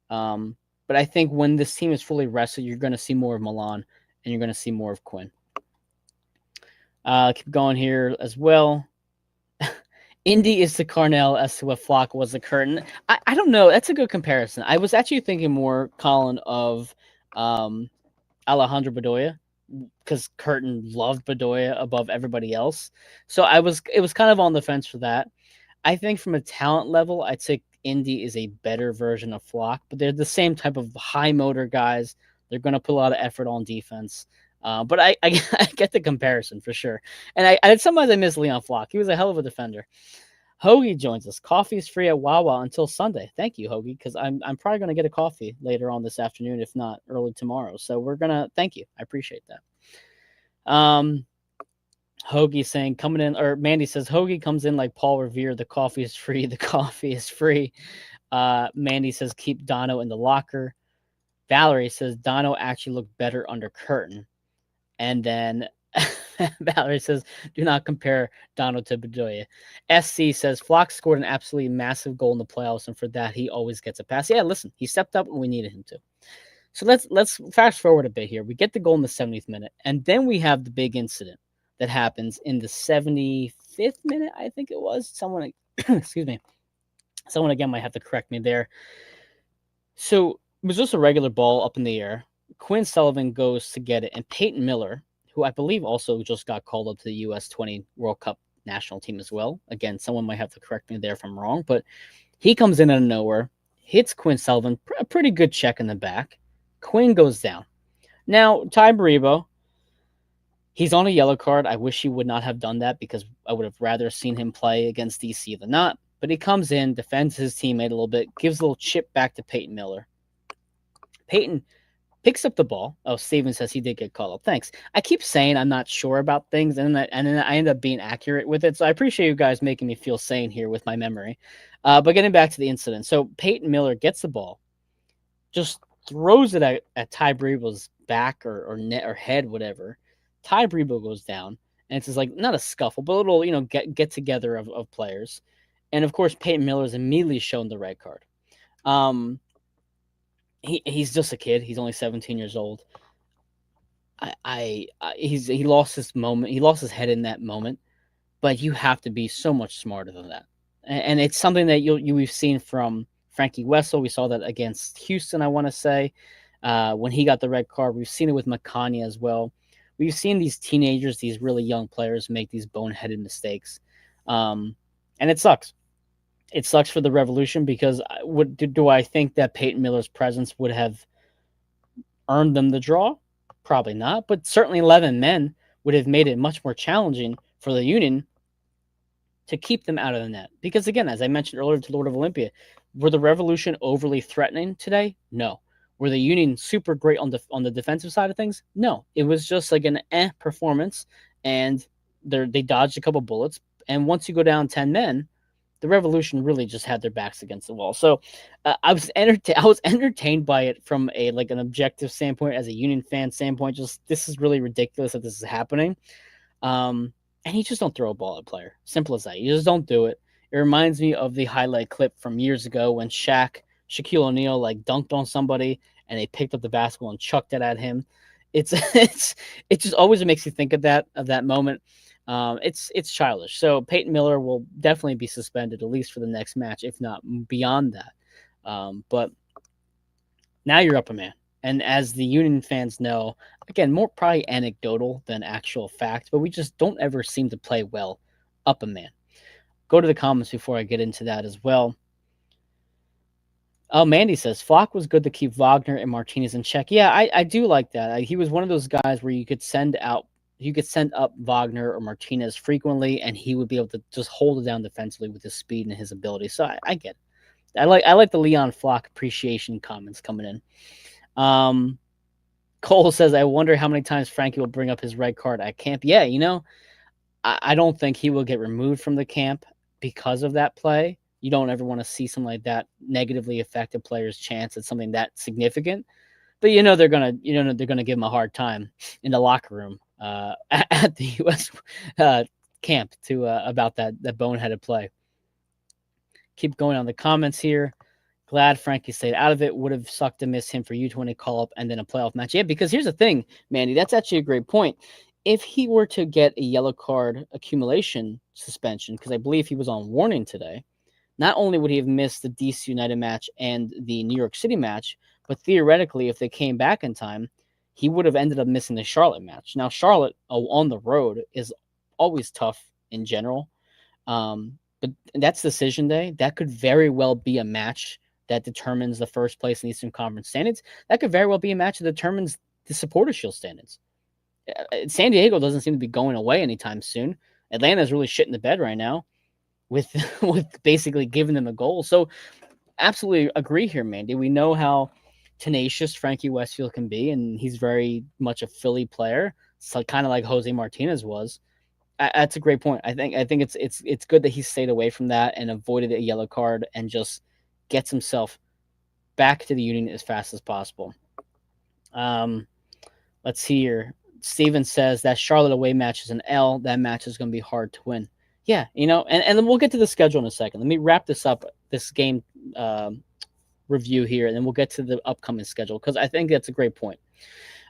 But I think when this team is fully rested, you're going to see more of Milan and you're going to see more of Quinn. Keep going here as well. Indy is to Carnell as to what Flock was to Curtin. I don't know. That's a good comparison. I was actually thinking more, Colin, of Alejandro Bedoya because Curtin loved Bedoya above everybody else. So it was kind of on the fence for that. I think from a talent level, I'd say Indy is a better version of Flock, but they're the same type of high motor guys. They're going to put a lot of effort on defense. But I get the comparison for sure. And sometimes I miss Leon Flock. He was a hell of a defender. Hoagie joins us. Coffee is free at Wawa until Sunday. Thank you, Hoagie, because I'm probably going to get a coffee later on this afternoon, if not early tomorrow. So thank you. I appreciate that. Hoagie saying coming in, or Mandy says Hoagie comes in like Paul Revere. The coffee is free. The coffee is free. Mandy says keep Dono in the locker. Valerie says Dono actually looked better under Curtin. And then Valerie says, do not compare Dono to Bedoya. SC says, Flock scored an absolutely massive goal in the playoffs, and for that, he always gets a pass. Yeah, listen, he stepped up when we needed him to. So let's fast forward a bit here. We get the goal in the 70th minute, and then we have the big incident that happens in the 75th minute, I think it was. Someone, excuse me. Someone, again, might have to correct me there. So it was just a regular ball up in the air. Quinn Sullivan goes to get it, and Peyton Miller, who I believe also just got called up to the U.S. 20 World Cup national team as well. Again, someone might have to correct me there if I'm wrong, but he comes in out of nowhere, hits Quinn Sullivan, a pretty good check in the back. Quinn goes down. Now, Ty Baribo, he's on a yellow card. I wish he would not have done that because I would have rather seen him play against DC than not. But he comes in, defends his teammate a little bit, gives a little chip back to Peyton Miller. Peyton picks up the ball. Oh, Steven says he did get called up. Thanks. I keep saying I'm not sure about things, and then I end up being accurate with it. So I appreciate you guys making me feel sane here with my memory. But getting back to the incident. So Peyton Miller gets the ball, just throws it at Ty Baribo's back or net or head, whatever. Ty Baribo goes down, and it's just like not a scuffle, but a little, get together of players. And of course, Peyton Miller is immediately shown the red card. He's just a kid. He's only 17 years old. He lost his moment. He lost his head in that moment. But you have to be so much smarter than that. And it's something that we've seen from Frankie Wessel. We saw that against Houston, I want to say, when he got the red card. We've seen it with Makani as well. We've seen these teenagers, these really young players, make these boneheaded mistakes, and it sucks. It sucks for the Revolution because do I think that Peyton Miller's presence would have earned them the draw? Probably not, but certainly 11 men would have made it much more challenging for the Union to keep them out of the net. Because again, as I mentioned earlier to Lord of Olympia, were the Revolution overly threatening today? No. Were the Union super great on the defensive side of things? No. It was just like an performance, and they dodged a couple bullets. And once you go down 10 men, the Revolution really just had their backs against the wall. So I was entertained by it from a like an objective standpoint, as a Union fan standpoint. Just this is really ridiculous that this is happening. And you just don't throw a ball at a player. Simple as that. You just don't do it. It reminds me of the highlight clip from years ago when Shaquille O'Neal like dunked on somebody and they picked up the basketball and chucked it at him. It just always makes you think of that moment. It's childish. So Peyton Miller will definitely be suspended at least for the next match, if not beyond that. But now you're up a man. And as the Union fans know, again, more probably anecdotal than actual fact, but we just don't ever seem to play well up a man. Go to the comments before I get into that as well. Oh, Mandy says Flock was good to keep Wagner and Martinez in check. Yeah, I do like that. He was one of those guys where you could send up Wagner or Martinez frequently, and he would be able to just hold it down defensively with his speed and his ability. So I get it. I like the Leon Flock appreciation comments coming in. Cole says, I wonder how many times Frankie will bring up his red card at camp. Yeah, I don't think he will get removed from the camp because of that play. You don't ever want to see something like that negatively affect a player's chance at something that significant. But they're gonna give him a hard time in the locker room at the U.S. Camp about that boneheaded play. Keep going on the comments here. Glad Frankie stayed out of it. Would have sucked to miss him for U20 call-up and then a playoff match. Yeah, because here's the thing, Mandy. That's actually a great point. If he were to get a yellow card accumulation suspension, because I believe he was on warning today, not only would he have missed the DC United match and the New York City match, but theoretically, if they came back in time, he would have ended up missing the Charlotte match. Now, Charlotte on the road is always tough in general, but that's decision day. That could very well be a match that determines the first place in the Eastern Conference standings. That could very well be a match that determines the Supporters Shield standings. San Diego doesn't seem to be going away anytime soon. Atlanta's really shit in the bed right now with basically giving them a goal. So absolutely agree here, Mandy. We know how tenacious Frankie Westfield can be, and he's very much a Philly player. So kind of like Jose Martinez was. That's a great point. I think it's good that he stayed away from that and avoided a yellow card and just gets himself back to the Union as fast as possible. Let's see here. Steven says that Charlotte away match is an L. That match is going to be hard to win. Yeah, and then we'll get to the schedule in a second. Let me wrap this up, this game review here, and then we'll get to the upcoming schedule because I think that's a great point.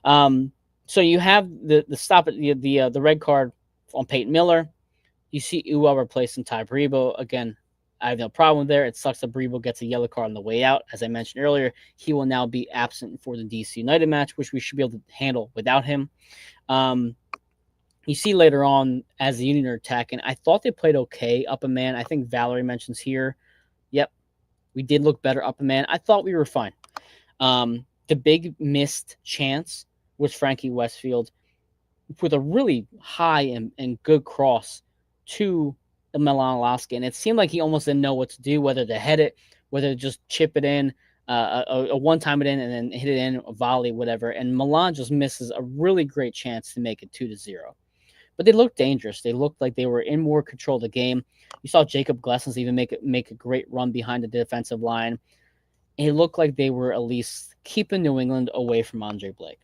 So you have the stop at the red card on Peyton Miller. You see Uwa replacing Ty Bribo. Again, I have no problem there. It sucks that Bribo gets a yellow card on the way out. As I mentioned earlier, he will now be absent for the DC United match, which we should be able to handle without him. You see later on, as the Union are attacking, I thought they played okay up a man. I think Valerie mentions here, yep, we did look better up a man. I thought we were fine. The big missed chance was Frankie Westfield with a really high and good cross to Milan Lasky, and it seemed like he almost didn't know what to do, whether to head it, whether to just chip it in, a one-time it in, and then hit it in, a volley, whatever. And Milan just misses a really great chance to make it 2-0. But they looked dangerous. They looked like they were in more control of the game. You saw Jacob Glessens even make a great run behind the defensive line. And it looked like they were at least keeping New England away from Andre Blake.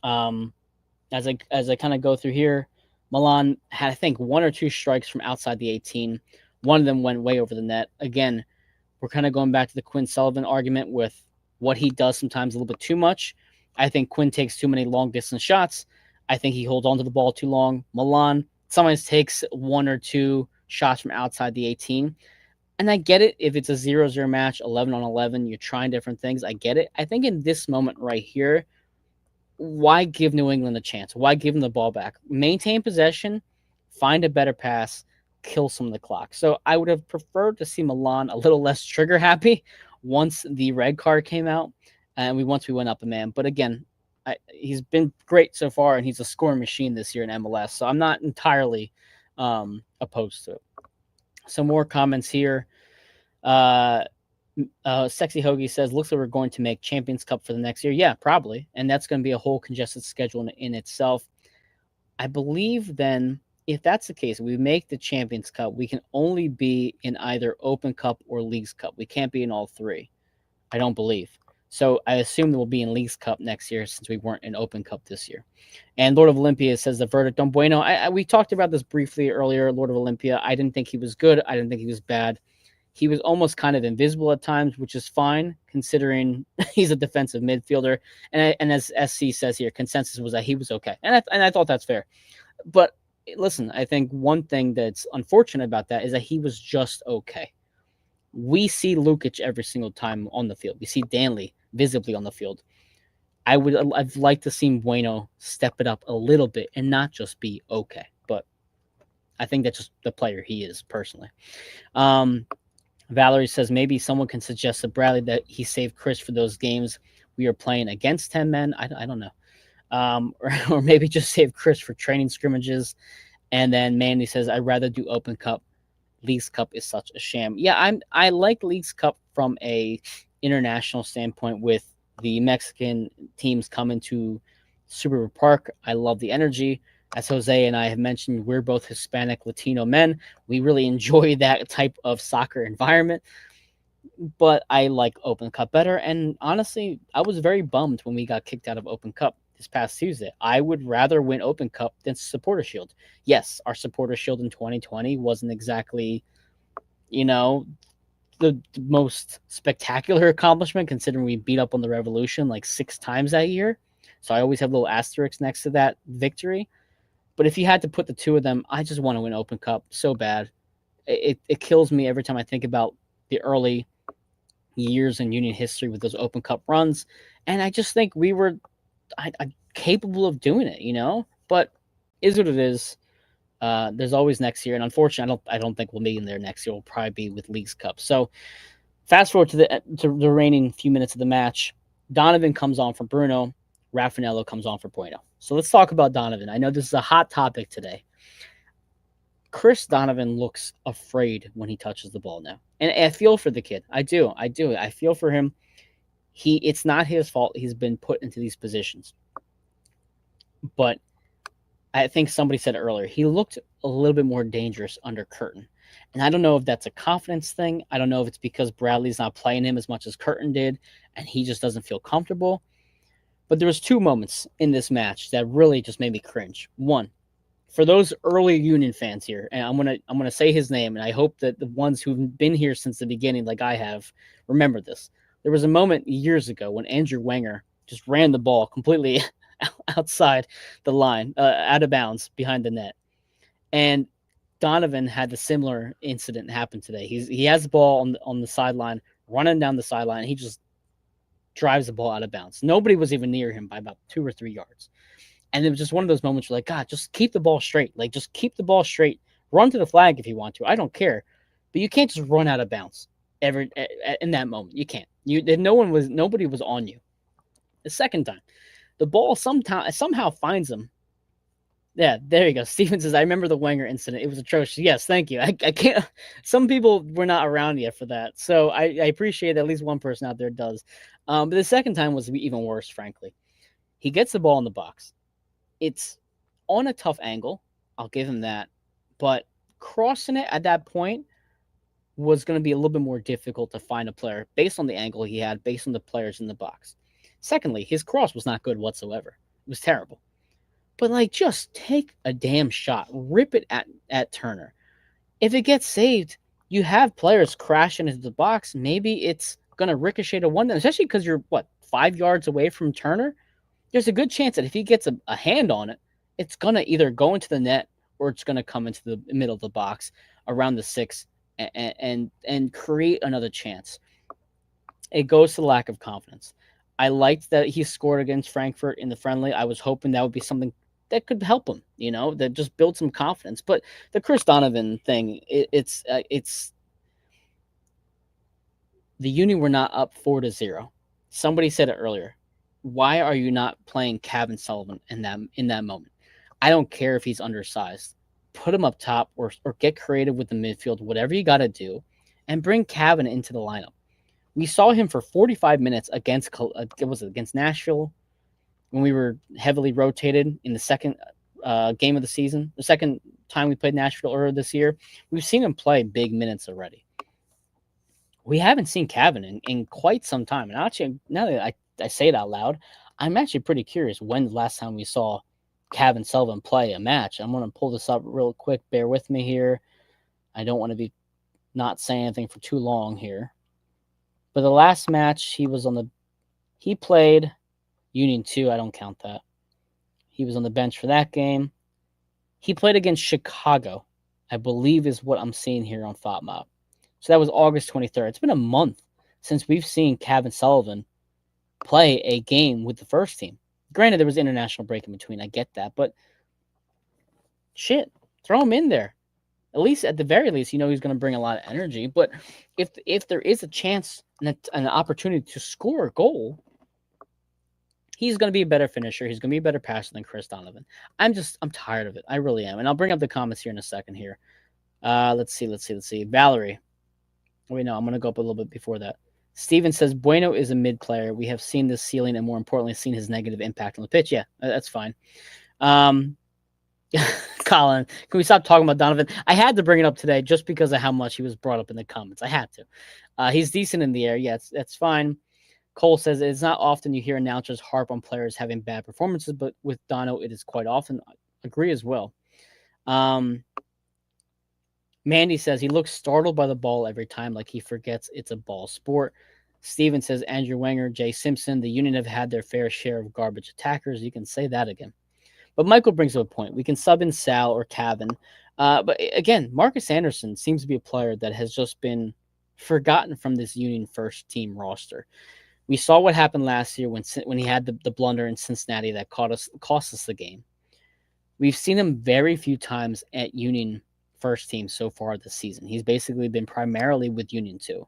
As I kind of go through here, Milan had, I think, one or two strikes from outside the 18. One of them went way over the net. Again, we're kind of going back to the Quinn Sullivan argument with what he does sometimes a little bit too much. I think Quinn takes too many long-distance shots. I think he holds on to the ball too long. Milan sometimes takes one or two shots from outside the 18. And I get it if it's a 0-0 match, 11-on-11, you're trying different things. I get it. I think in this moment right here, why give New England a chance? Why give them the ball back? Maintain possession, find a better pass, kill some of the clock. So I would have preferred to see Milan a little less trigger happy once the red card came out and once we went up a man. But again, he's been great so far, and he's a scoring machine this year in MLS. So I'm not entirely opposed to it. Some more comments here. Uh, Sexy Hoagie says, looks like we're going to make Champions Cup for the next year. Yeah, probably. And that's going to be a whole congested schedule in itself. I believe then, if that's the case, we make the Champions Cup, we can only be in either Open Cup or Leagues Cup. We can't be in all three. I don't believe. So I assume that we'll be in Leagues Cup next year since we weren't in Open Cup this year. And Lord of Olympia says the verdict on Bueno. We talked about this briefly earlier, Lord of Olympia. I didn't think he was good. I didn't think he was bad. He was almost kind of invisible at times, which is fine considering he's a defensive midfielder. And as SC says here, consensus was that he was okay. And I thought that's fair. But listen, I think one thing that's unfortunate about that is that he was just okay. We see Lukic every single time on the field. We see Danley visibly on the field. I'd like to see Bueno step it up a little bit and not just be okay. But I think that's just the player he is personally. Valerie says maybe someone can suggest to Bradley that he saved Chris for those games we are playing against 10 men. I don't know. Or maybe just save Chris for training scrimmages. And then Mandy says, I'd rather do Open Cup. Leagues Cup is such a sham. Yeah, I like Leagues Cup from a international standpoint with the Mexican teams coming to Super Park. I love the energy. As Jose and I have mentioned, we're both Hispanic Latino men. We really enjoy that type of soccer environment. But I like Open Cup better. And honestly, I was very bummed when we got kicked out of Open Cup this past Tuesday. I would rather win Open Cup than Supporter Shield. Yes, our Supporter Shield in 2020 wasn't exactly, the most spectacular accomplishment considering we beat up on the Revolution like 6 times that year. So I always have little asterisks next to that victory. But if you had to put the two of them, I just want to win Open Cup so bad. It kills me every time I think about the early years in Union history with those Open Cup runs. And I just think we were capable of doing it, but is what it is. There's always next year, and unfortunately, I don't think we'll be in there next year. We'll probably be with Leagues Cup. So, fast forward to the remaining few minutes of the match. Donovan comes on for Bruno. Raffanello comes on for Bueno. So let's talk about Donovan. I know this is a hot topic today. Chris Donovan looks afraid when he touches the ball now, and I feel for the kid. I do. I feel for him. It's not his fault. He's been put into these positions, but I think somebody said earlier, he looked a little bit more dangerous under Curtin. And I don't know if that's a confidence thing. I don't know if it's because Bradley's not playing him as much as Curtin did, and he just doesn't feel comfortable. But there was 2 moments in this match that really just made me cringe. One, for those early Union fans here, and I'm gonna say his name, and I hope that the ones who've been here since the beginning, like I have, remember this. There was a moment years ago when Andrew Wenger just ran the ball completely outside the line, out of bounds behind the net. And Donovan had a similar incident happen today. He has the ball on the sideline, running down the sideline. He just drives the ball out of bounds. Nobody was even near him by about 2 or 3 yards. And it was just one of those moments where, like, God, just keep the ball straight. Like, just keep the ball straight. Run to the flag if you want to. I don't care. But you can't just run out of bounds in that moment. You can't. Nobody was on you. The second time, the ball somehow finds him. Yeah, there you go. Steven says, I remember the Wenger incident. It was atrocious. Yes, thank you. I can't. Some people were not around yet for that. So I appreciate that at least one person out there does. But the second time was even worse, frankly. He gets the ball in the box. It's on a tough angle. I'll give him that. But crossing it at that point was going to be a little bit more difficult to find a player based on the angle he had, based on the players in the box. Secondly, his cross was not good whatsoever. It was terrible. But, like, just take a damn shot. Rip it at Turner. If it gets saved, you have players crashing into the box. Maybe it's going to ricochet to one, especially because you're, 5 yards away from Turner? There's a good chance that if he gets a hand on it, it's going to either go into the net or it's going to come into the middle of the box around the 6 and create another chance. It goes to lack of confidence. I liked that he scored against Frankfurt in the friendly. I was hoping that would be something that could help him, that just build some confidence. But the Chris Donovan thing, it's the Union were not up 4-0. Somebody said it earlier. Why are you not playing Kevin Sullivan in that moment? I don't care if he's undersized. put him up top or get creative with the midfield, whatever you got to do, and bring Cavan into the lineup. We saw him for 45 minutes against against Nashville when we were heavily rotated in the second game of the season, the second time we played Nashville earlier this year. We've seen him play big minutes already. We haven't seen Cavan in quite some time. And actually, now that I say it out loud, I'm actually pretty curious when the last time we saw Cavan Sullivan play a match. I'm going to pull this up real quick. Bear with me here. I don't want to be not saying anything for too long here. But the last match he played Union 2. I don't count that. He was on the bench for that game. He played against Chicago, I believe is what I'm seeing here on FOTMob. So that was August 23rd. It's been a month since we've seen Cavan Sullivan play a game with the first team. Granted, there was international break in between. I get that. But shit, throw him in there. At least, at the very least, he's going to bring a lot of energy. But if there is a chance and an opportunity to score a goal, he's going to be a better finisher. He's going to be a better passer than Chris Donovan. I'm tired of it. I really am. And I'll bring up the comments here in a second here. Let's see. Valerie. Wait, no, I'm going to go up a little bit before that. Steven says, Bueno is a mid player. We have seen this ceiling and, more importantly, seen his negative impact on the pitch. Yeah, that's fine. Colin, can we stop talking about Donovan? I had to bring it up today just because of how much he was brought up in the comments. I had to. He's decent in the air. Yeah, that's fine. Cole says, it's not often you hear announcers harp on players having bad performances, but with Dono, it is quite often. I agree as well. Mandy says he looks startled by the ball every time, like he forgets it's a ball sport. Steven says Andrew Wenger, Jay Simpson, the Union have had their fair share of garbage attackers. You can say that again. But Michael brings up a point. We can sub in Sal or Cavan. But again, Marcus Anderson seems to be a player that has just been forgotten from this Union first team roster. We saw what happened last year when he had the blunder in Cincinnati that cost us the game. We've seen him very few times at Union first team so far this season. He's basically been primarily with Union 2.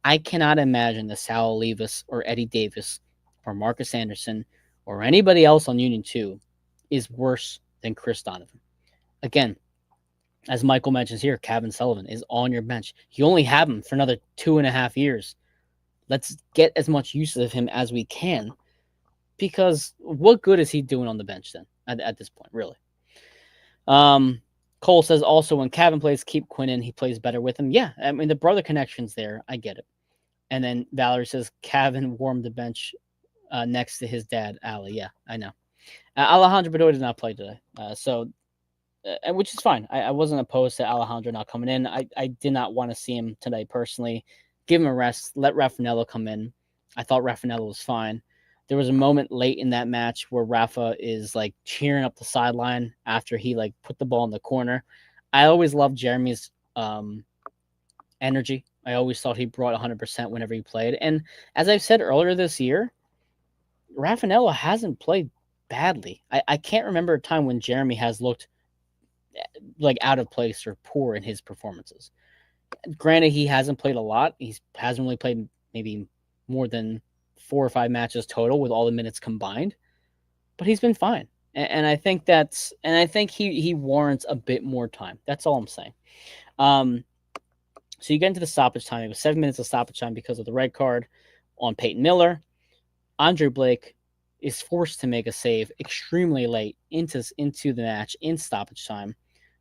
I cannot imagine that Sal Olivas or Eddie Davis or Marcus Anderson or anybody else on Union 2 is worse than Chris Donovan. Again, as Michael mentions here, Cavan Sullivan is on your bench. You only have him for another 2.5 years. Let's get as much use of him as we can, because what good is he doing on the bench then at this point, really? Cole says also when Cavan plays, keep Quinn in. He plays better with him. Yeah, I mean, the brother connection's there. I get it. And then Valerie says Cavan warmed the bench next to his dad, Ali. Yeah, I know. Alejandro Bedoya did not play today. Which is fine. I wasn't opposed to Alejandro not coming in. I did not want to see him today personally. Give him a rest. Let Raffanello come in. I thought Raffanello was fine. There was a moment late in that match where Rafa is like cheering up the sideline after he like put the ball in the corner. I always loved Jeremy's energy. I always thought he brought 100% whenever he played. And as I've said earlier this year, Raffanello hasn't played badly. I can't remember a time when Jeremy has looked like out of place or poor in his performances. Granted, he hasn't played a lot. He hasn't really played maybe more than 4 or 5 matches total with all the minutes combined, but he's been fine. And I think he warrants a bit more time. That's all I'm saying. So you get into the stoppage time. It was 7 minutes of stoppage time because of the red card on Peyton Miller. Andre Blake is forced to make a save extremely late into the match in stoppage time.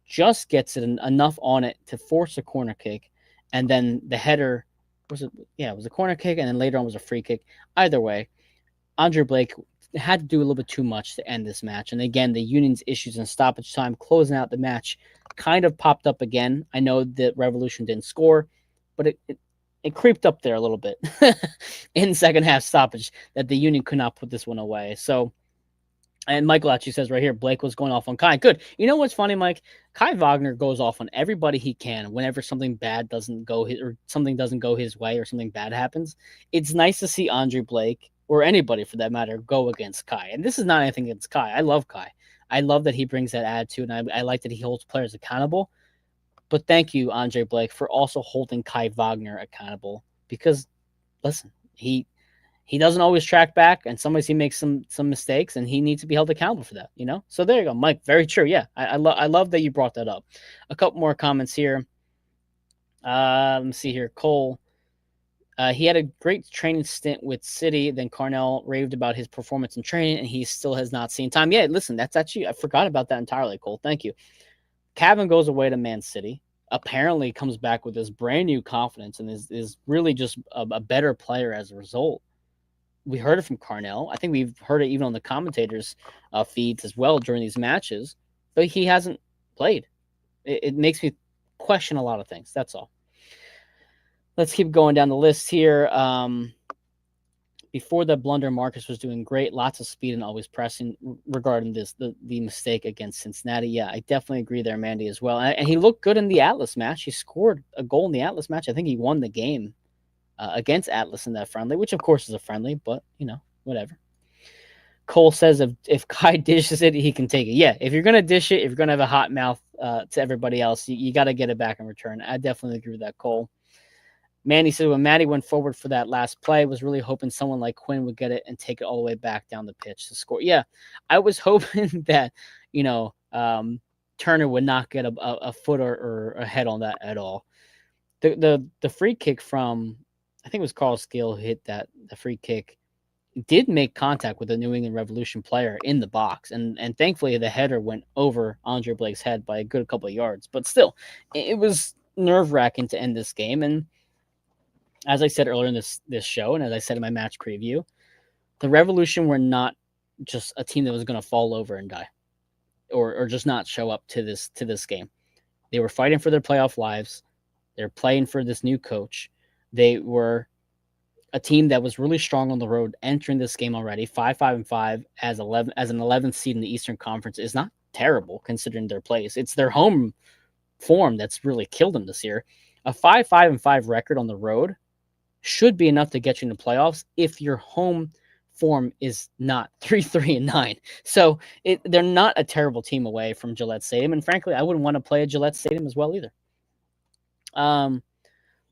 Just gets it enough on it to force a corner kick, and then the header was it? Yeah, it was a corner kick, and then later on was a free kick. Either way, Andre Blake had to do a little bit too much to end this match. And again, the Union's issues in stoppage time, closing out the match, kind of popped up again. I know that Revolution didn't score, but it creeped up there a little bit in second half stoppage that the Union could not put this one away. So. And Michael actually says right here, Blake was going off on Kai. Good. You know what's funny, Mike? Kai Wagner goes off on everybody he can whenever something bad doesn't go his way or something bad happens. It's nice to see Andre Blake, or anybody for that matter, go against Kai. And this is not anything against Kai. I love Kai. I love that he brings that attitude, and I like that he holds players accountable. But thank you, Andre Blake, for also holding Kai Wagner accountable. Because, listen, he he doesn't always track back, and sometimes he makes some mistakes, and he needs to be held accountable for that. So there you go, Mike. Very true. Yeah, I love that you brought that up. A couple more comments here. Let me see here. Cole. He had a great training stint with City. Then Carnell raved about his performance in training, and he still has not seen time. Yeah, listen, that's actually, I forgot about that entirely, Cole. Thank you. Cavan goes away to Man City. Apparently comes back with this brand new confidence and is really just a better player as a result. We heard it from Carnell. I think we've heard it even on the commentators' feeds as well during these matches, but he hasn't played. It makes me question a lot of things. That's all. Let's keep going down the list here. Before the blunder, Marcus was doing great. Lots of speed and always pressing regarding the mistake against Cincinnati. Yeah, I definitely agree there, Mandy, as well. And he looked good in the Atlas match. He scored a goal in the Atlas match. I think he won the game against Atlas in that friendly, which, of course, is a friendly, but, whatever. Cole says if Kai dishes it, he can take it. Yeah, if you're going to dish it, if you're going to have a hot mouth to everybody else, you got to get it back in return. I definitely agree with that, Cole. Mandy said when Maddie went forward for that last play, was really hoping someone like Quinn would get it and take it all the way back down the pitch to score. Yeah, I was hoping that, Turner would not get a foot or a head on that at all. The free kick from, I think it was Carl Skill hit the free kick, did make contact with the New England Revolution player in the box. And thankfully the header went over Andre Blake's head by a good couple of yards. But still, it was nerve-wracking to end this game. And as I said earlier in this show, and as I said in my match preview, the Revolution were not just a team that was going to fall over and die, or just not show up to this game. They were fighting for their playoff lives. They're playing for this new coach. They were a team that was really strong on the road entering this game already. 5-5-5 as an 11th seed in the Eastern Conference is not terrible considering their place. It's their home form that's really killed them this year. A 5-5-5 record on the road should be enough to get you in the playoffs if your home form is not 3-3-9. So they're not a terrible team away from Gillette Stadium, and frankly, I wouldn't want to play at Gillette Stadium as well either.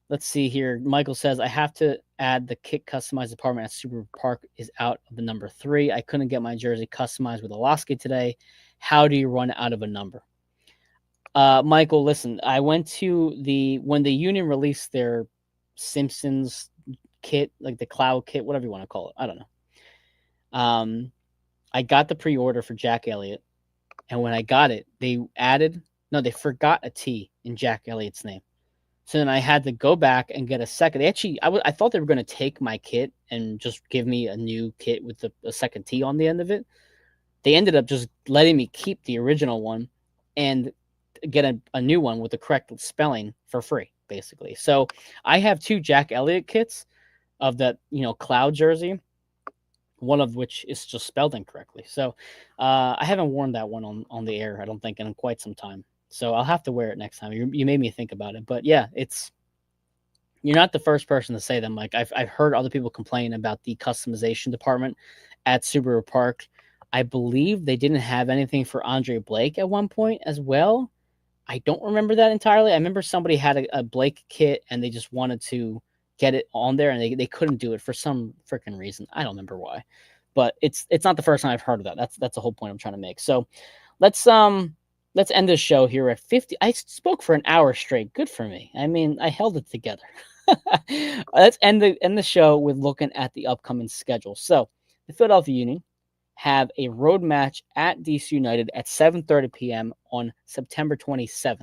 Let's see here. Michael says, I have to add the kit customized department at Super Park is out of the number 3. I couldn't get my jersey customized with Alaska today. How do you run out of a number? Michael, listen, I went to when the Union released their Simpsons kit, like the Cloud kit, whatever you want to call it. I don't know. I got the pre-order for Jack Elliott, and when I got it, they forgot a T in Jack Elliott's name. So then I had to go back and get a second. I thought they were going to take my kit and just give me a new kit with a second T on the end of it. They ended up just letting me keep the original one and get a new one with the correct spelling for free, basically. So I have 2 Jack Elliott kits of that, Cloud jersey, one of which is just spelled incorrectly. So I haven't worn that one on the air, I don't think, in quite some time. So I'll have to wear it next time. You made me think about it. But yeah, you're not the first person to say that, Mike. I've heard other people complain about the customization department at Subaru Park. I believe they didn't have anything for Andre Blake at one point as well. I don't remember that entirely. I remember somebody had a Blake kit and they just wanted to get it on there and they couldn't do it for some freaking reason. I don't remember why. But it's not the first time I've heard of that. That's the whole point I'm trying to make. So let's end this show here at 50. I spoke for an hour straight. Good for me. I mean, I held it together. Let's end the show with looking at the upcoming schedule. So the Philadelphia Union have a road match at DC United at 7:30 p.m. on September 27th.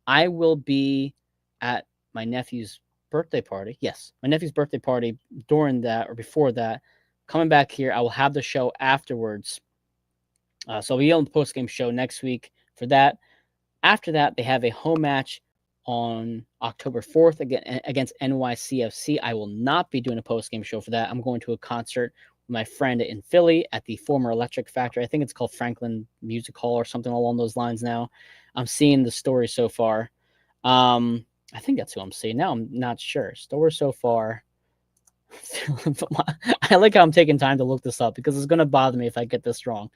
I will be at my nephew's birthday party. Yes, my nephew's birthday party during that or before that. Coming back here, I will have the show afterwards. So we'll be on the post-game show next week for that. After that, they have a home match on October 4th against NYCFC. I will not be doing a post-game show for that. I'm going to a concert with my friend in Philly at the former Electric Factory. I think it's called Franklin Music Hall or something along those lines now. I'm seeing the story so far. I think that's who I'm seeing now. I'm not sure. Story so far. I like how I'm taking time to look this up because it's going to bother me if I get this wrong.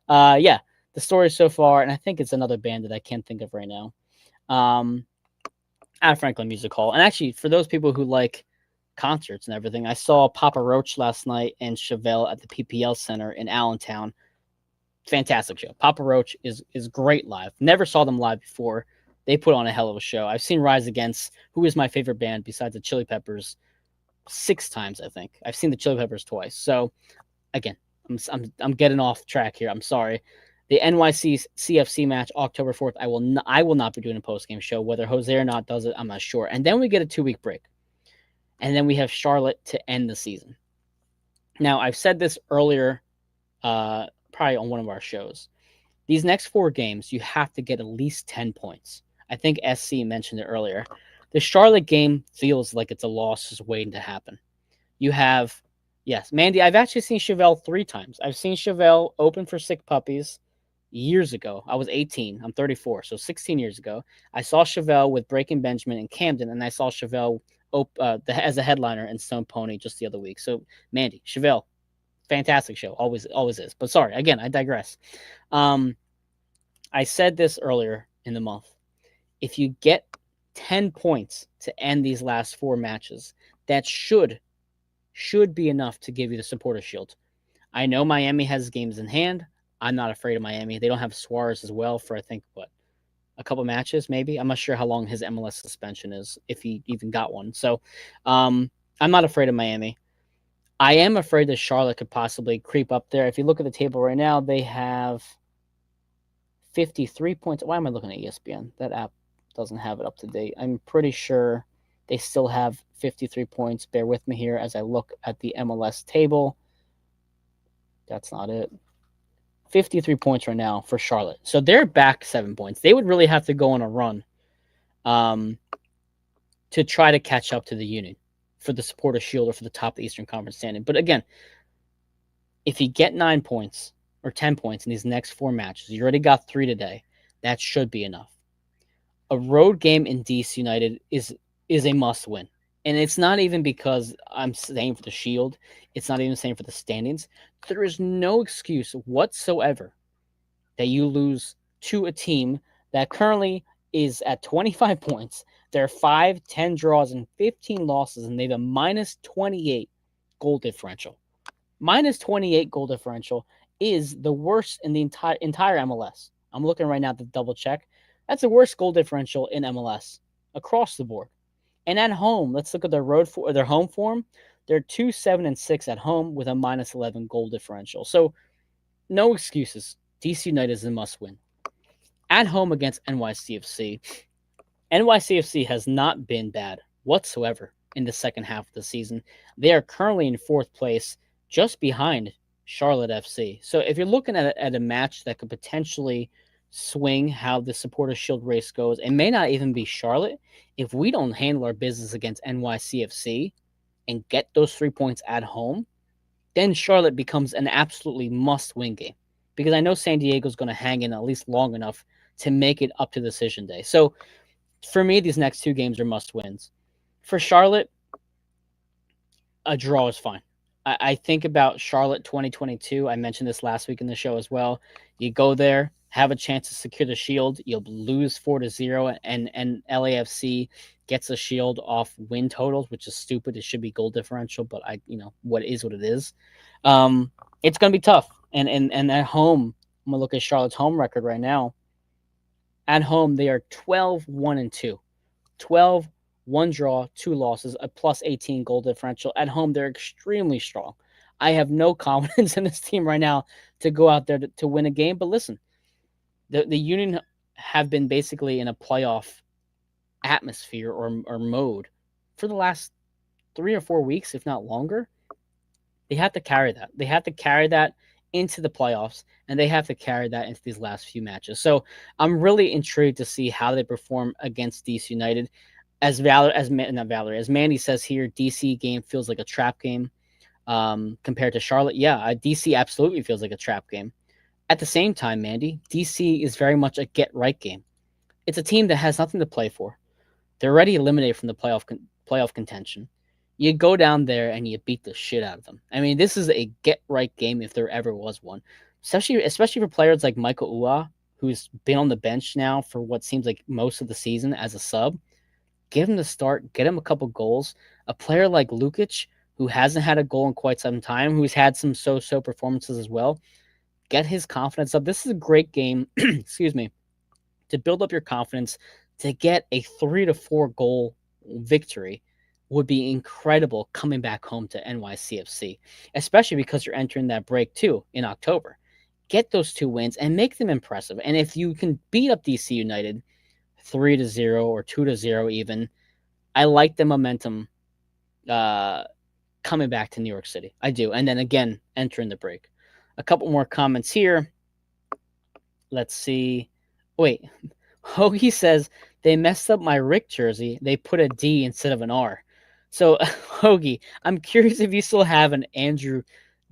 Yeah, the story so far, and I think it's another band that I can't think of right now. At Franklin Music Hall. And actually, for those people who like concerts and everything. I saw Papa Roach last night and Chevelle at the PPL Center in Allentown. Fantastic show. Papa Roach is great live. Never saw them live before. They put on a hell of a show. I've seen Rise Against, who is my favorite band besides the Chili Peppers, 6 times, I think. I've seen the Chili Peppers twice. So, again, I'm getting off track here. I'm sorry. The NYC CFC match, October 4th, I will not be doing a post-game show. Whether Jose or not does it, I'm not sure. And then we get a 2-week break. And then we have Charlotte to end the season. Now, I've said this earlier, probably on one of our shows. These next 4 games, you have to get at least 10 points. I think SC mentioned it earlier. The Charlotte game feels like it's a loss just waiting to happen. You have, yes, Mandy, I've actually seen Chevelle 3 times. I've seen Chevelle open for Sick Puppies years ago. I was 18. I'm 34, so 16 years ago. I saw Chevelle with Breaking Benjamin in Camden, and I saw Chevelle as a headliner in Stone Pony just the other week. So, Mandy, Chevelle, fantastic show. Always is. But sorry, again, I digress. I said this earlier in the month. If you get 10 points to end these last 4 matches, that should be enough to give you the Supporter Shield. I know Miami has games in hand. I'm not afraid of Miami. They don't have Suarez as well for, I think, a couple matches, maybe. I'm not sure how long his MLS suspension is, if he even got one. So I'm not afraid of Miami. I am afraid that Charlotte could possibly creep up there. If you look at the table right now, they have 53 points. Why am I looking at ESPN? That app doesn't have it up to date. I'm pretty sure they still have 53 points. Bear with me here as I look at the MLS table. That's not it. 53 points right now for Charlotte. So they're back 7 points. They would really have to go on a run to try to catch up to the Union for the Supporter Shield or for the top of the Eastern Conference standing. But again, if you get 9 points or 10 points in these next 4 matches, you already got 3 today, that should be enough. A road game in DC United is a must win. And it's not even because I'm saying for the Shield. It's not even saying for the standings. There is no excuse whatsoever that you lose to a team that currently is at 25 points. There are 5, 10 draws, and 15 losses, and they have a minus 28 goal differential. Minus 28 goal differential is the worst in the entire MLS. I'm looking right now to double check. That's the worst goal differential in MLS across the board. And at home, let's look at their home form. They're 2-7-6 at home with a minus 11 goal differential. So no excuses. DC United is a must win. At home against NYCFC. NYCFC has not been bad whatsoever in the second half of the season. They are currently in 4th place, just behind Charlotte FC. So if you're looking at a match that could potentially swing how the Supporter Shield race goes, it may not even be Charlotte. If we don't handle our business against NYCFC and get those 3 points at home, then Charlotte becomes an absolutely must-win game. Because I know San Diego's going to hang in at least long enough to make it up to decision day. So for me, these next 2 games are must-wins. For Charlotte, a draw is fine. I think about Charlotte 2022. I mentioned this last week in the show as well. You go there, have a chance to secure the Shield. You'll lose 4-0, and LAFC gets the Shield off win totals, which is stupid. It should be goal differential, but what it is. It's going to be tough. And at home, I'm going to look at Charlotte's home record right now. At home, they are 12-1-2. 12, 1 draw, 2 losses, a plus 18 goal differential. At home, they're extremely strong. I have no confidence in this team right now to go out there to win a game. But listen, the Union have been basically in a playoff atmosphere or mode for the last 3 or 4 weeks, if not longer. They have to carry that. They have to carry that into the playoffs, and they have to carry that into these last few matches. So I'm really intrigued to see how they perform against DC United. As Mandy says here, DC game feels like a trap game compared to Charlotte. Yeah, DC absolutely feels like a trap game. At the same time, Mandy, DC is very much a get-right game. It's a team that has nothing to play for. They're already eliminated from the playoff contention. You go down there and you beat the shit out of them. I mean, this is a get-right game if there ever was one. Especially for players like Michael Uhre, who's been on the bench now for what seems like most of the season as a sub. give him the start, get him a couple goals. A player like Lukic, who hasn't had a goal in quite some time, who's had some so-so performances as well, get his confidence up. This is a great game, excuse me, to build up your confidence. To get a 3 to 4 goal victory would be incredible coming back home to NYCFC, especially because you're entering that break too in October. Get those 2 wins and make them impressive. And if you can beat up DC United 3-0 or 2-0 even, I like the momentum coming back to New York City. I do. And then again, entering the break. A couple more comments here. Let's see. Wait, Hoagie says they messed up my Rick jersey. They put a D instead of an R. So, Hoagie, I'm curious if you still have an Andrew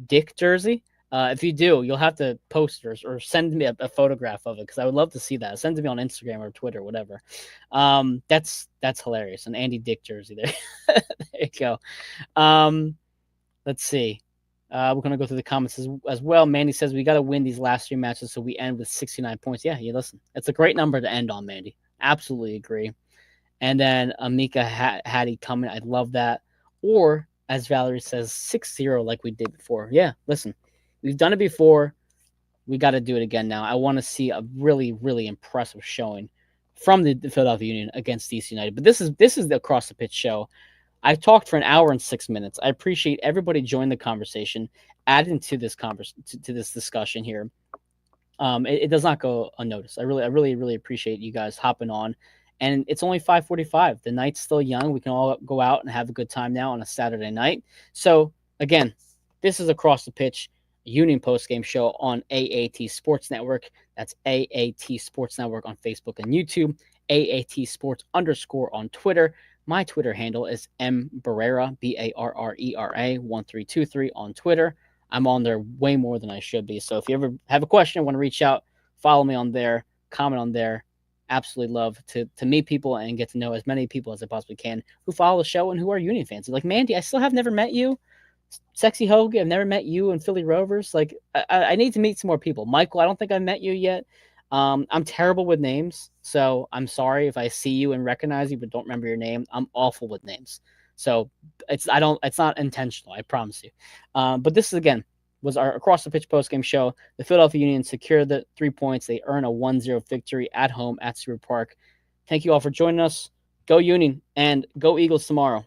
Dick jersey. If you do, you'll have to post or send me a photograph of it because I would love to see that. Send it to me on Instagram or Twitter, whatever. That's hilarious. An Andy Dick jersey there. There you go. Let's see. We're going to go through the comments as well. Mandy says, we got to win these last 3 matches so we end with 69 points. Yeah, listen. It's a great number to end on, Mandy. Absolutely agree. And then Amika Hattie coming. I love that. Or, as Valerie says, 6-0 like we did before. Yeah, listen. We've done it before. We got to do it again now. I want to see a really, really impressive showing from the Philadelphia Union against DC United. But this is the Across the Pitch show. I've talked for 1 hour and 6 minutes. I appreciate everybody joining the conversation, adding to this to this discussion here. It does not go unnoticed. I really appreciate you guys hopping on. And it's only 5:45. The night's still young. We can all go out and have a good time now on a Saturday night. So again, this is Across the Pitch Union postgame show on AAT Sports Network. That's AAT Sports Network on Facebook and YouTube. AAT Sports _ on Twitter. My Twitter handle is mbarrera, Barrera 1323 on Twitter. I'm on there way more than I should be. So if you ever have a question, want to reach out, follow me on there, comment on there. Absolutely love to meet people and get to know as many people as I possibly can who follow the show and who are Union fans. Like, Mandy, I still have never met you. Sexy Hoagie, I've never met you and Philly Rovers. Like, I need to meet some more people. Michael, I don't think I've met you yet. I'm terrible with names, so I'm sorry if I see you and recognize you but don't remember your name. I'm awful with names, so it's not intentional. I promise you. But this was our Across the Pitch postgame show. The Philadelphia Union secure the 3 points. They earn a 1-0 victory at home at Super Park. Thank you all for joining us. Go Union and go Eagles tomorrow.